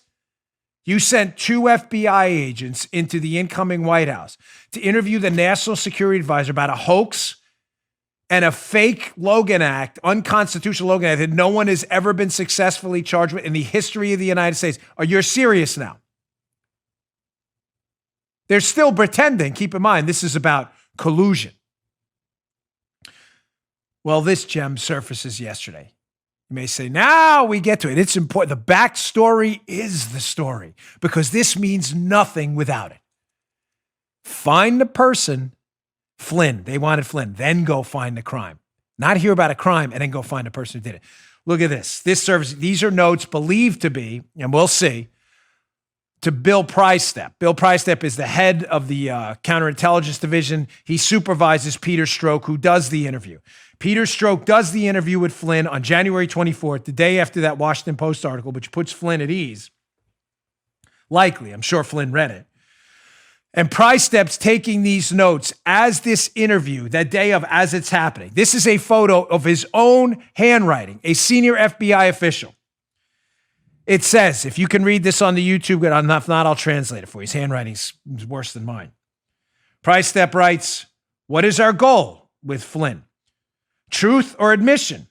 You sent 2 FBI agents into the incoming White House to interview the National Security Advisor about a hoax and a fake Logan Act, unconstitutional Logan Act that no one has ever been successfully charged with in the history of the United States. Are you serious now? They're still pretending. Keep in mind, this is about collusion. Well, this gem surfaces yesterday. You may say, now we get to it. It's important. The backstory is the story because this means nothing without it. Find the person, Flynn. They wanted Flynn. Then go find the crime. Not hear about a crime and then go find the person who did it. Look at this. These are notes believed to be, and we'll see, to Bill Prystep. Bill Prystep is the head of the counterintelligence division. He supervises Peter Strzok, who does the interview. Peter Strzok does the interview with Flynn on January 24th, the day after that Washington Post article, which puts Flynn at ease. Likely, I'm sure Flynn read it. And Prystep's taking these notes as this interview, that day of as it's happening. This is a photo of his own handwriting, a senior FBI official. It says, if you can read this on the YouTube, if not, I'll translate it for you. His handwriting's worse than mine. Prystep writes, what is our goal with Flynn? Truth or admission?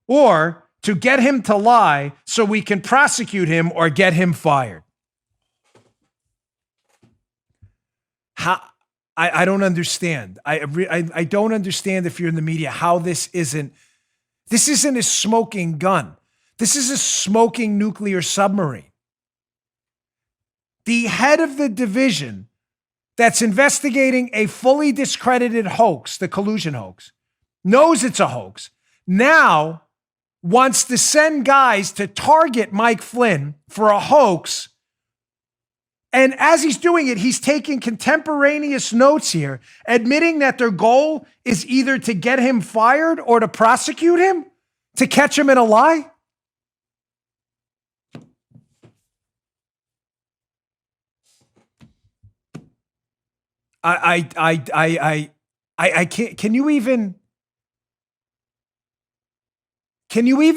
Or to get him to lie so we can prosecute him or get him fired? I don't understand. I don't understand if you're in the media how this isn't a smoking gun. This is a smoking nuclear submarine. The head of the division that's investigating a fully discredited hoax, the collusion hoax, knows it's a hoax, now wants to send guys to target Mike Flynn for a hoax. And as he's doing it, he's taking contemporaneous notes here, admitting that their goal is either to get him fired or to prosecute him, to catch him in a lie. I can't. Can you even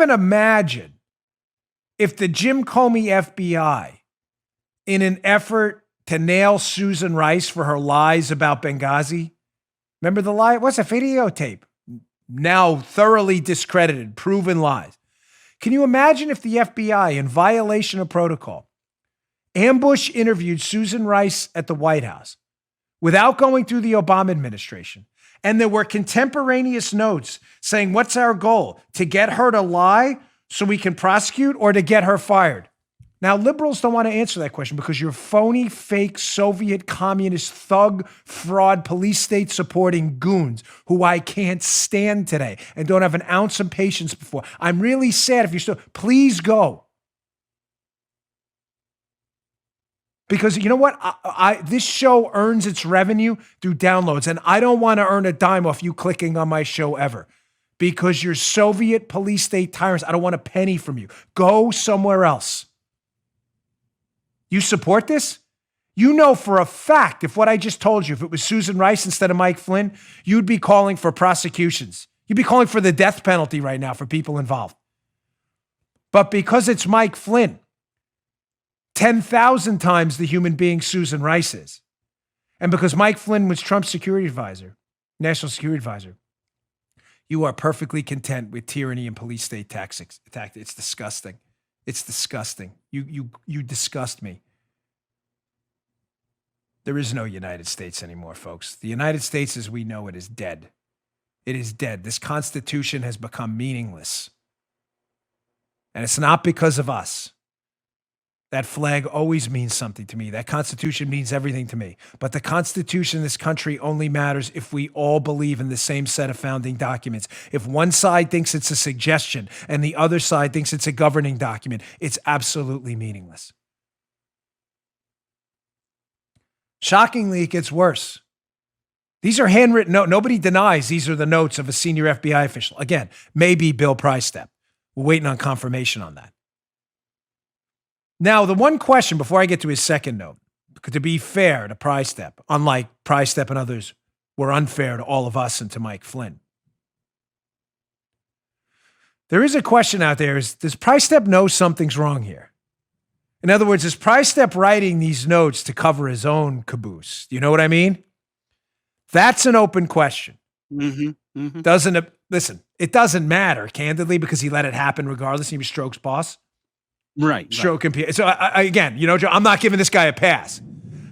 imagine if the Jim Comey FBI, in an effort to nail Susan Rice for her lies about Benghazi, remember the lie? What's a videotape? Now thoroughly discredited, proven lies. Can you imagine if the FBI, in violation of protocol, ambush interviewed Susan Rice at the White House without going through the Obama administration, and there were contemporaneous notes saying, what's our goal? To get her to lie so we can prosecute or to get her fired? Now, liberals don't want to answer that question because you're phony, fake, Soviet, communist, thug, fraud, police state supporting goons who I can't stand today and don't have an ounce of patience before. I'm really sad if you're still, please go. Because you know what? This show earns its revenue through downloads, and I don't want to earn a dime off you clicking on my show ever. Because you're Soviet police state tyrants. I don't want a penny from you. Go somewhere else. You support this? You know for a fact, if what I just told you, if it was Susan Rice instead of Mike Flynn, you'd be calling for prosecutions. You'd be calling for the death penalty right now for people involved. But because it's Mike Flynn, 10,000 times the human being Susan Rice is, and because Mike Flynn was Trump's security advisor, national security advisor, you are perfectly content with tyranny and police state tactics. It's disgusting. It's disgusting. You disgust me. There is no United States anymore, folks. The United States as we know it is dead. It is dead. This Constitution has become meaningless. And it's not because of us. That flag always means something to me. That Constitution means everything to me. But the Constitution in this country only matters if we all believe in the same set of founding documents. If one side thinks it's a suggestion and the other side thinks it's a governing document, it's absolutely meaningless. Shockingly, it gets worse. These are handwritten notes. Nobody denies these are the notes of a senior FBI official. Again, maybe Bill Priestep. We're waiting on confirmation on that. Now, the one question before I get to his second note, to be fair to Priestep, unlike Priestep and others were unfair to all of us and to Mike Flynn. There is a question out there: does Priestep know something's wrong here? In other words, is Priestep writing these notes to cover his own caboose? Do you know what I mean? That's an open question. Mm-hmm. Mm-hmm. Listen, it doesn't matter, candidly, because he let it happen regardless. He was Stroke's boss. Right. Stroke and so again, Joe, I'm not giving this guy a pass.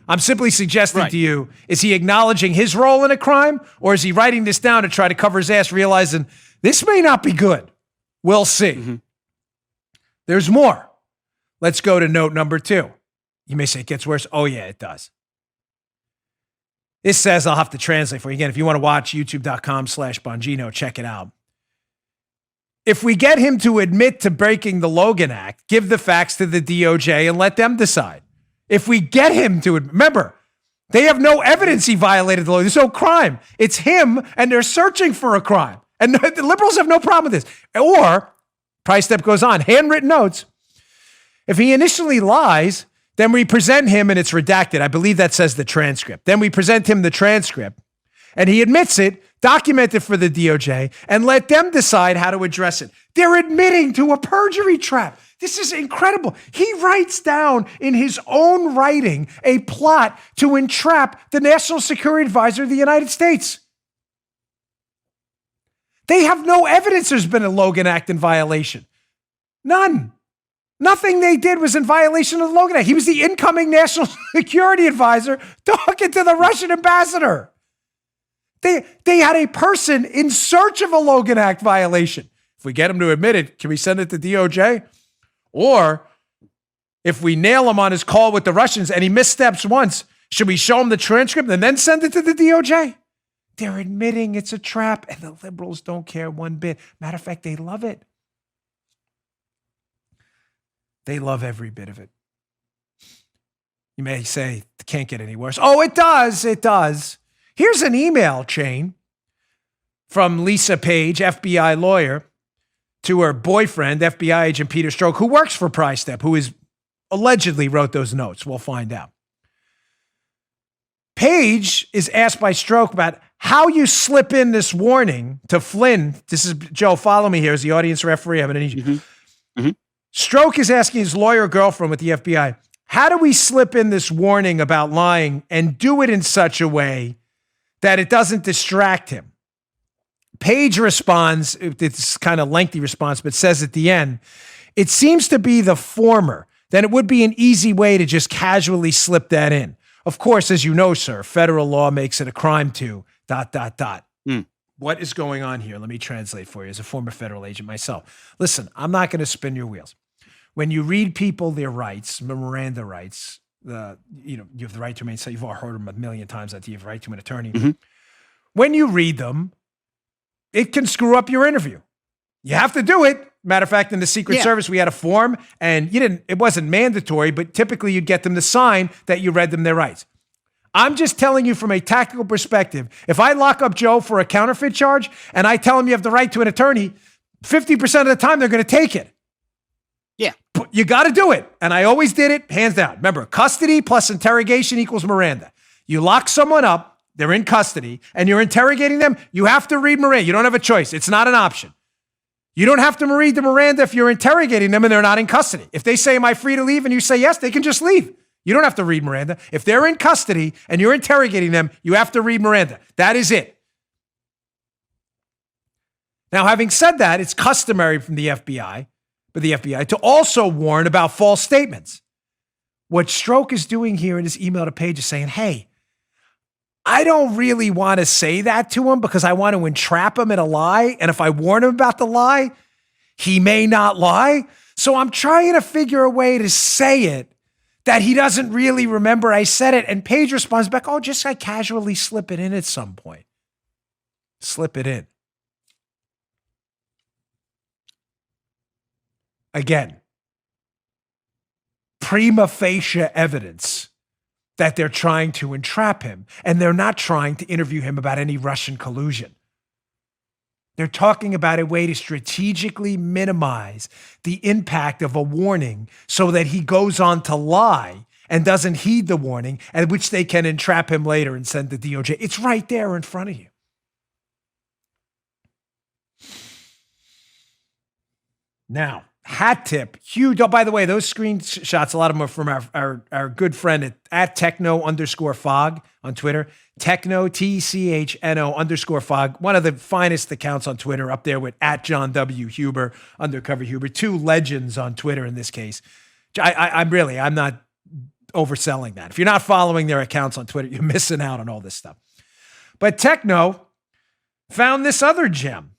I'm simply suggesting to you, is he acknowledging his role in a crime, or is he writing this down to try to cover his ass, realizing this may not be good? We'll see. Mm-hmm. There's more. Let's go to note number 2. You may say it gets worse. Oh, yeah, it does. This says, I'll have to translate for you. Again, if you want to watch youtube.com/Bongino, check it out. If we get him to admit to breaking the Logan Act, give the facts to the DOJ and let them decide. If we get him to, remember, they have no evidence he violated the law. There's no crime. It's him, and they're searching for a crime. And the liberals have no problem with this. Or, Priestep goes on, handwritten notes. If he initially lies, then we present him, and it's redacted. I believe that says the transcript. Then we present him the transcript, and he admits it, document it for the DOJ, and let them decide how to address it. They're admitting to a perjury trap. This is incredible. He writes down in his own writing a plot to entrap the National Security Advisor of the United States. They have no evidence there's been a Logan Act in violation. None. Nothing they did was in violation of the Logan Act. He was the incoming National Security Advisor talking to the Russian ambassador. They had a person in search of a Logan Act violation. If we get him to admit it, can we send it to DOJ? Or if we nail him on his call with the Russians and he missteps once, should we show him the transcript and then send it to the DOJ? They're admitting it's a trap, and the liberals don't care one bit. Matter of fact, they love it. They love every bit of it. You may say, it can't get any worse. Oh, it does. It does. Here's an email chain from Lisa Page, FBI lawyer, to her boyfriend, FBI agent Peter Strzok, who works for Priestep, who is allegedly wrote those notes. We'll find out. Page is asked by Strzok about how you slip in this warning to Flynn. This is, Joe, follow me here as the audience referee. I'm going to need you. Mm-hmm. Mm-hmm. Strzok is asking his lawyer girlfriend with the FBI, how do we slip in this warning about lying and do it in such a way that it doesn't distract him? Page responds, it's kind of lengthy response, but says at the end, it seems to be the former. Then it would be an easy way to just casually slip that in. Of course, as you know, sir, federal law makes it a crime to ... what is going on here? Let me translate for you as a former federal agent myself. Listen, I'm not going to spin your wheels. When you read people their rights, Miranda rights, you have the right to remain silent. You've all heard them a million times that you have the right to an attorney. Mm-hmm. When you read them, it can screw up your interview. You have to do it. Matter of fact, in the Secret Service, we had a form and it wasn't mandatory, but typically you'd get them to sign that you read them their rights. I'm just telling you from a tactical perspective, if I lock up Joe for a counterfeit charge and I tell him you have the right to an attorney, 50% of the time they're going to take it. Yeah. You got to do it. And I always did it, hands down. Remember, custody plus interrogation equals Miranda. You lock someone up, they're in custody, and you're interrogating them, you have to read Miranda. You don't have a choice. It's not an option. You don't have to read the Miranda if you're interrogating them and they're not in custody. If they say, am I free to leave? And you say yes, they can just leave. You don't have to read Miranda. If they're in custody and you're interrogating them, you have to read Miranda. That is it. Now, having said that, it's customary from the FBI to also warn about false statements. What Stroke is doing here in his email to Page is saying, hey, I don't really want to say that to him because I want to entrap him in a lie. And if I warn him about the lie, he may not lie. So I'm trying to figure a way to say it that he doesn't really remember I said it. And Page responds back, oh, just I casually slip it in at some point. Slip it in. Again, prima facie evidence that they're trying to entrap him, and they're not trying to interview him about any Russian collusion. They're talking about a way to strategically minimize the impact of a warning so that he goes on to lie and doesn't heed the warning, at which they can entrap him later and send the DOJ. It's right there in front of you. Now, hat tip, huge. Oh, by the way, those screenshots, a lot of them are from our good friend at techno_fog on Twitter. Techno, TCHNO_fog. One of the finest accounts on Twitter, up there with at John W. Huber, Undercover Huber. Two legends on Twitter in this case. I'm not overselling that. If you're not following their accounts on Twitter, you're missing out on all this stuff. But Techno found this other gem.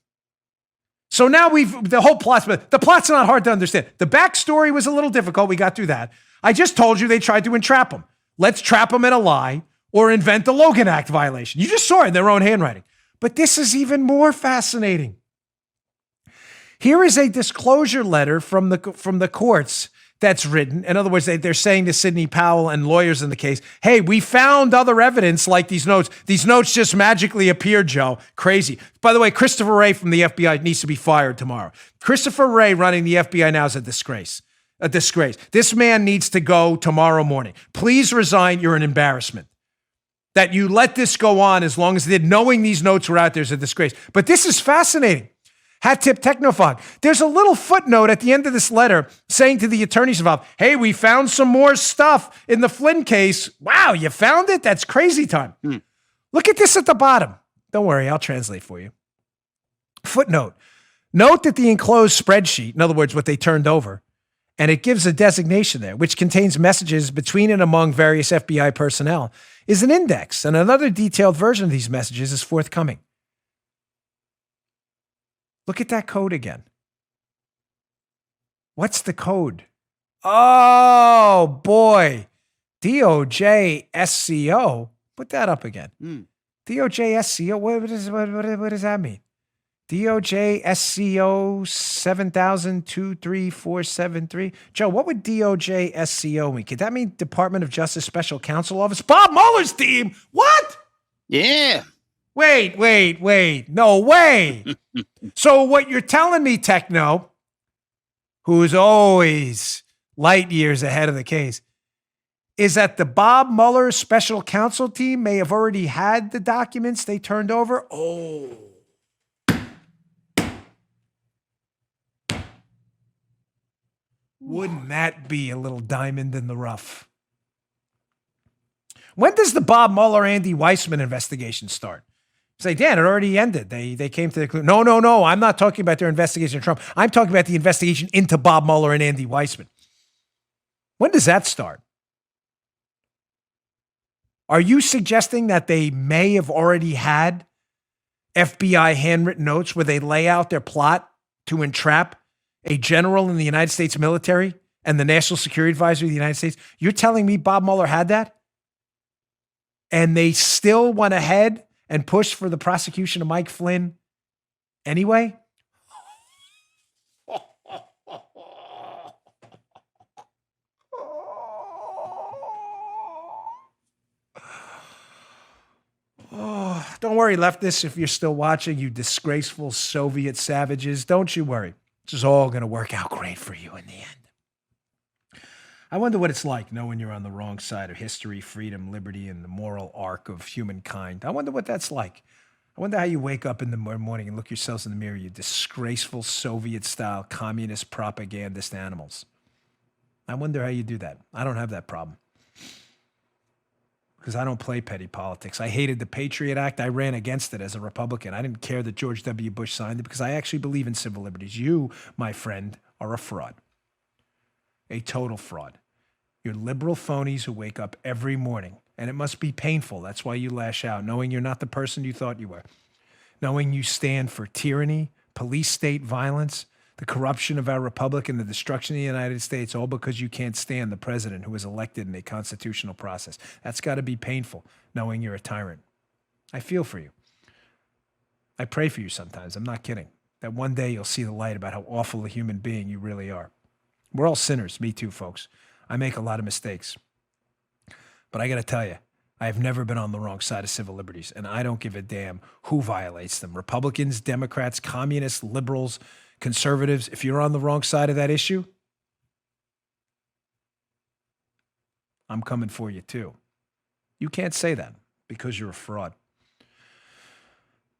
So now the whole plot, but the plot's not hard to understand. The backstory was a little difficult. We got through that. I just told you they tried to entrap him. Let's trap him in a lie or invent a Logan Act violation. You just saw it in their own handwriting. But this is even more fascinating. Here is a disclosure letter from the courts that's written. In other words, they're saying to Sidney Powell and lawyers in the case, hey, we found other evidence like these notes. These notes just magically appeared, Joe. Crazy. By the way, Christopher Wray from the FBI needs to be fired tomorrow. Christopher Wray running the FBI now is a disgrace. A disgrace. This man needs to go tomorrow morning. Please resign. You're an embarrassment. That you let this go on as long as knowing these notes were out there is a disgrace. But this is fascinating. Hat tip Technofog. There's a little footnote at the end of this letter saying to the attorneys involved, hey, we found some more stuff in the Flynn case. Wow, you found it? That's crazy time. Look at this at the bottom. Don't worry, I'll translate for you. Footnote. Note that the enclosed spreadsheet, in other words, what they turned over, and it gives a designation there, which contains messages between and among various FBI personnel, is an index, and another detailed version of these messages is forthcoming. Look at that code again. What's the code? Oh, boy. DOJ SCO. Put that up again. DOJ SCO. What does that mean? DOJ SCO 7000-23473. Joe, what would DOJ SCO mean? Could that mean Department of Justice Special Counsel Office? Bob Mueller's team. What? Yeah. Wait. No way. So what you're telling me, Techno, who's always light years ahead of the case, is that the Bob Mueller special counsel team may have already had the documents they turned over? Oh. Wouldn't that be a little diamond in the rough? When does the Bob Mueller, Andy Weissman investigation start? Say, Dan, it already ended. They came to the conclusion. No. I'm not talking about their investigation of Trump. I'm talking about the investigation into Bob Mueller and Andy Weissman. When does that start? Are you suggesting that they may have already had FBI handwritten notes where they lay out their plot to entrap a general in the United States military and the National Security Advisor of the United States? You're telling me Bob Mueller had that? And they still went ahead and pushed for the prosecution of Mike Flynn anyway? Oh, don't worry, leftists, if you're still watching, you disgraceful Soviet savages. Don't you worry. This is all going to work out great for you in the end. I wonder what it's like knowing you're on the wrong side of history, freedom, liberty, and the moral arc of humankind. I wonder what that's like. I wonder how you wake up in the morning and look yourselves in the mirror, you disgraceful Soviet-style communist propagandist animals. I wonder how you do that. I don't have that problem, because I don't play petty politics. I hated the Patriot Act. I ran against it as a Republican. I didn't care that George W. Bush signed it because I actually believe in civil liberties. You, my friend, are a fraud. A total fraud. You're liberal phonies who wake up every morning, and it must be painful. That's why you lash out, knowing you're not the person you thought you were, knowing you stand for tyranny, police state violence, the corruption of our republic, and the destruction of the United States, all because you can't stand the president who was elected in a constitutional process. That's got to be painful, knowing you're a tyrant. I feel for you. I pray for you sometimes. I'm not kidding. That one day you'll see the light about how awful a human being you really are. We're all sinners. Me too, folks. I make a lot of mistakes. But I got to tell you, I have never been on the wrong side of civil liberties, and I don't give a damn who violates them. Republicans, Democrats, communists, liberals, conservatives. If you're on the wrong side of that issue, I'm coming for you too. You can't say that because you're a fraud.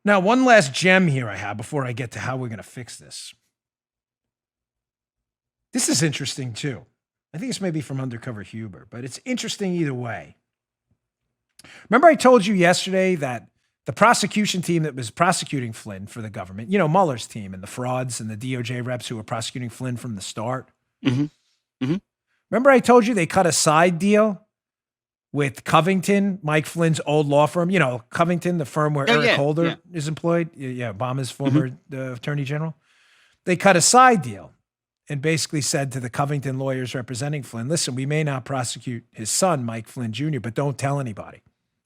Now, one last gem here I have before I get to how we're going to fix this. This is interesting too. I think this may be from Undercover Huber, but it's interesting either way. Remember I told you yesterday that the prosecution team that was prosecuting Flynn for the government, you know, Mueller's team and the frauds and the DOJ reps who were prosecuting Flynn from the start. Mm-hmm. Mm-hmm. Remember I told you they cut a side deal with Covington, Mike Flynn's old law firm. You know, Covington, the firm where Eric Holder is employed. Yeah, Obama's former attorney general. They cut a side deal and basically said to the Covington lawyers representing Flynn, listen, we may not prosecute his son, Mike Flynn Jr., but don't tell anybody.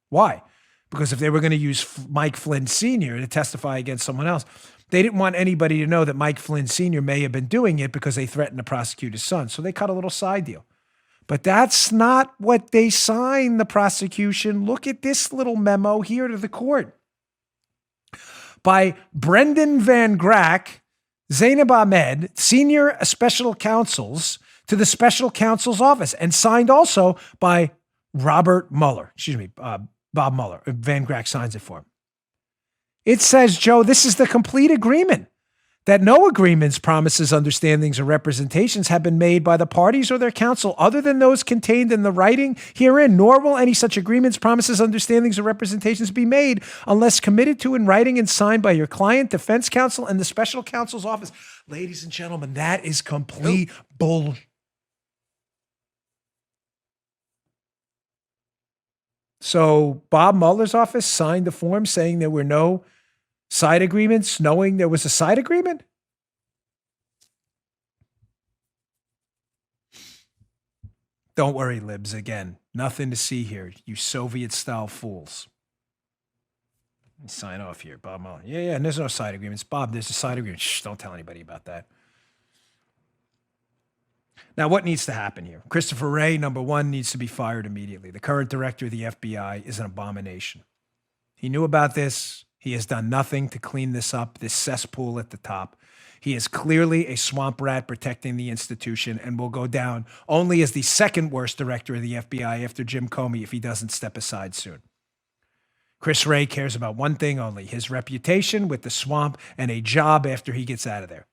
Why? Because if they were going to use Mike Flynn Sr. to testify against someone else, they didn't want anybody to know that Mike Flynn Sr. may have been doing it because they threatened to prosecute his son. So they cut a little side deal. But that's not what they signed, the prosecution. Look at this little memo here to the court. By Brendan Van Grack, Zainab Ahmed, senior special counsels to the special counsel's office, and signed also by Bob Mueller. Van Grack signs it for him. It says, Joe, this is the complete agreement that no agreements, promises, understandings, or representations have been made by the parties or their counsel other than those contained in the writing herein, nor will any such agreements, promises, understandings, or representations be made unless committed to in writing and signed by your client, defense counsel, and the special counsel's office. Ladies and gentlemen, that is complete bull. So Bob Mueller's office signed the form saying there were no side agreements, knowing there was a side agreement? Don't worry, libs. Again, nothing to see here. You Soviet-style fools. Let me sign off here, Bob Mueller. Yeah, and there's no side agreements. Bob, there's a side agreement. Shh, don't tell anybody about that. Now, what needs to happen here? Christopher Wray, number one, needs to be fired immediately. The current director of the FBI is an abomination. He knew about this. He has done nothing to clean this up, this cesspool at the top. He is clearly a swamp rat protecting the institution and will go down only as the second worst director of the FBI after Jim Comey if he doesn't step aside soon. Chris Wray cares about one thing only, his reputation with the swamp and a job after he gets out of there.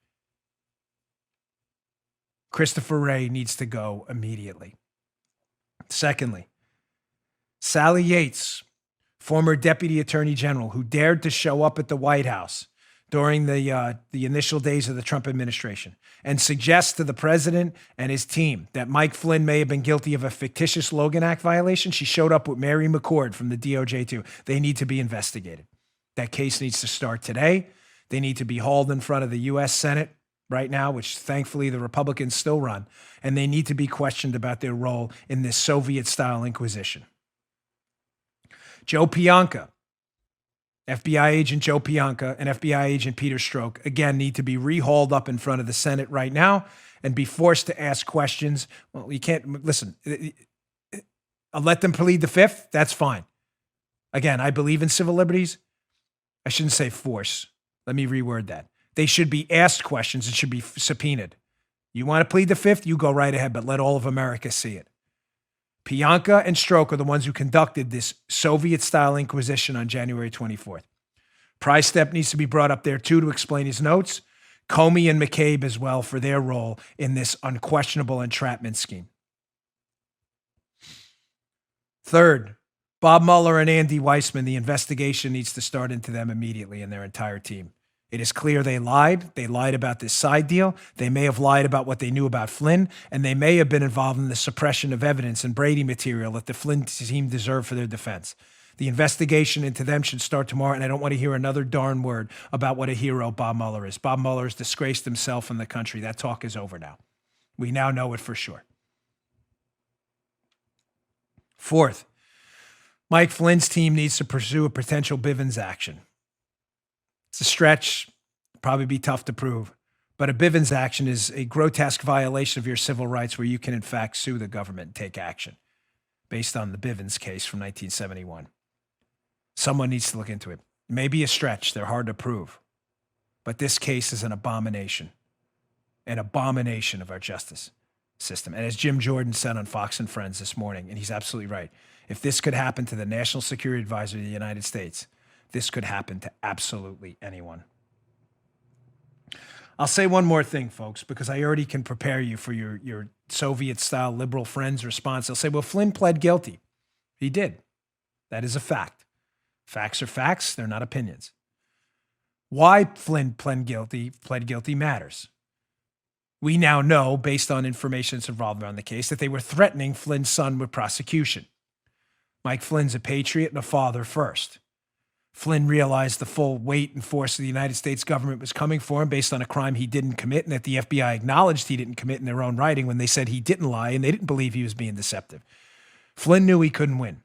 Christopher Wray needs to go immediately. Secondly, Sally Yates, former Deputy Attorney General who dared to show up at the White House during the initial days of the Trump administration and suggest to the president and his team that Mike Flynn may have been guilty of a fictitious Logan Act violation. She showed up with Mary McCord from the DOJ too. They need to be investigated. That case needs to start today. They need to be hauled in front of the U.S. Senate right now, which thankfully the Republicans still run, and they need to be questioned about their role in this Soviet-style inquisition. Joe Pianka, FBI agent Joe Pianka and FBI agent Peter Strzok, again, need to be rehauled up in front of the Senate right now and be forced to ask questions. Well, you can't, listen, I'll let them plead the fifth. That's fine. Again, I believe in civil liberties. I shouldn't say force. Let me reword that. They should be asked questions. It should be subpoenaed. You want to plead the fifth? You go right ahead, but let all of America see it. Pianka and Strzok are the ones who conducted this Soviet-style inquisition on January 24th. Price Step needs to be brought up there too to explain his notes. Comey and McCabe as well for their role in this unquestionable entrapment scheme. Third, Bob Mueller and Andy Weissman, the investigation needs to start into them immediately and their entire team. It is clear they lied. They lied about this side deal. They may have lied about what they knew about Flynn, and they may have been involved in the suppression of evidence and Brady material that the Flynn team deserved for their defense. The investigation into them should start tomorrow, and I don't want to hear another darn word about what a hero Bob Mueller is. Bob Mueller has disgraced himself and the country. That talk is over now. We now know it for sure. Fourth, Mike Flynn's team needs to pursue a potential Bivens action. It's a stretch, probably be tough to prove, but a Bivens action is a grotesque violation of your civil rights where you can in fact sue the government and take action based on the Bivens case from 1971. Someone needs to look into it. It may be a stretch. They're hard to prove, but this case is an abomination of our justice system. And as Jim Jordan said on Fox and Friends this morning, and he's absolutely right, if this could happen to the National Security Advisor of the United States, this could happen to absolutely anyone. I'll say one more thing, folks, because I already can prepare you for your Soviet-style liberal friends' response. They'll say, well, Flynn pled guilty. He did. That is a fact. Facts are facts. They're not opinions. Why Flynn pled guilty matters. We now know, based on information that's involved around the case, that they were threatening Flynn's son with prosecution. Mike Flynn's a patriot and a father first. Flynn realized the full weight and force of the United States government was coming for him based on a crime he didn't commit and that the FBI acknowledged he didn't commit in their own writing when they said he didn't lie and they didn't believe he was being deceptive. Flynn knew he couldn't win.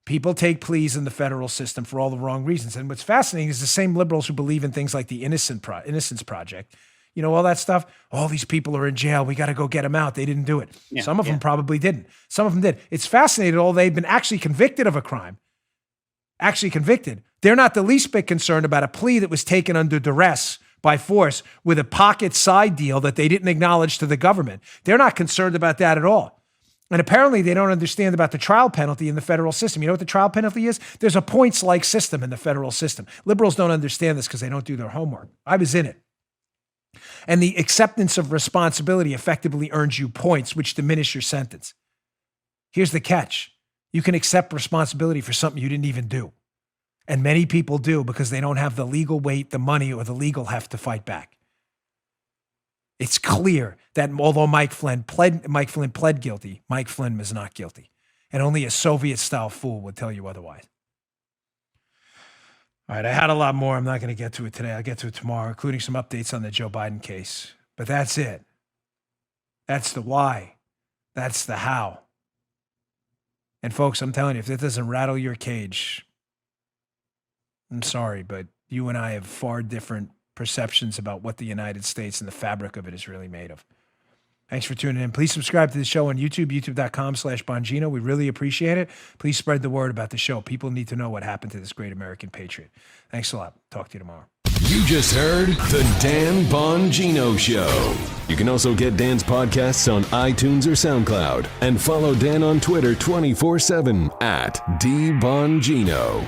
People take pleas in the federal system for all the wrong reasons. And what's fascinating is the same liberals who believe in things like the Innocence Project, you know, all that stuff. All these people are in jail. We got to go get them out. They didn't do it. Yeah, some of them probably didn't. Some of them did. It's fascinating. All they've been actually convicted of a crime. Actually convicted. They're not the least bit concerned about a plea that was taken under duress by force with a pocket side deal that they didn't acknowledge to the government. They're not concerned about that at all. And apparently they don't understand about the trial penalty in the federal system. You know what the trial penalty is? There's a points-like system in the federal system. Liberals don't understand this because they don't do their homework. I was in it. And the acceptance of responsibility effectively earns you points, which diminish your sentence. Here's the catch. You can accept responsibility for something you didn't even do. And many people do because they don't have the legal weight, the money, or the legal heft to fight back. It's clear that although Mike Flynn pled guilty, Mike Flynn was not guilty. And only a Soviet-style fool would tell you otherwise. All right, I had a lot more. I'm not going to get to it today. I'll get to it tomorrow, including some updates on the Joe Biden case. But that's it. That's the why. That's the how. And folks, I'm telling you, if that doesn't rattle your cage, I'm sorry, but you and I have far different perceptions about what the United States and the fabric of it is really made of. Thanks for tuning in. Please subscribe to the show on YouTube, youtube.com/Bongino. We really appreciate it. Please spread the word about the show. People need to know what happened to this great American patriot. Thanks a lot. Talk to you tomorrow. You just heard The Dan Bongino Show. You can also get Dan's podcasts on iTunes or SoundCloud. And follow Dan on Twitter 24/7 @DBongino.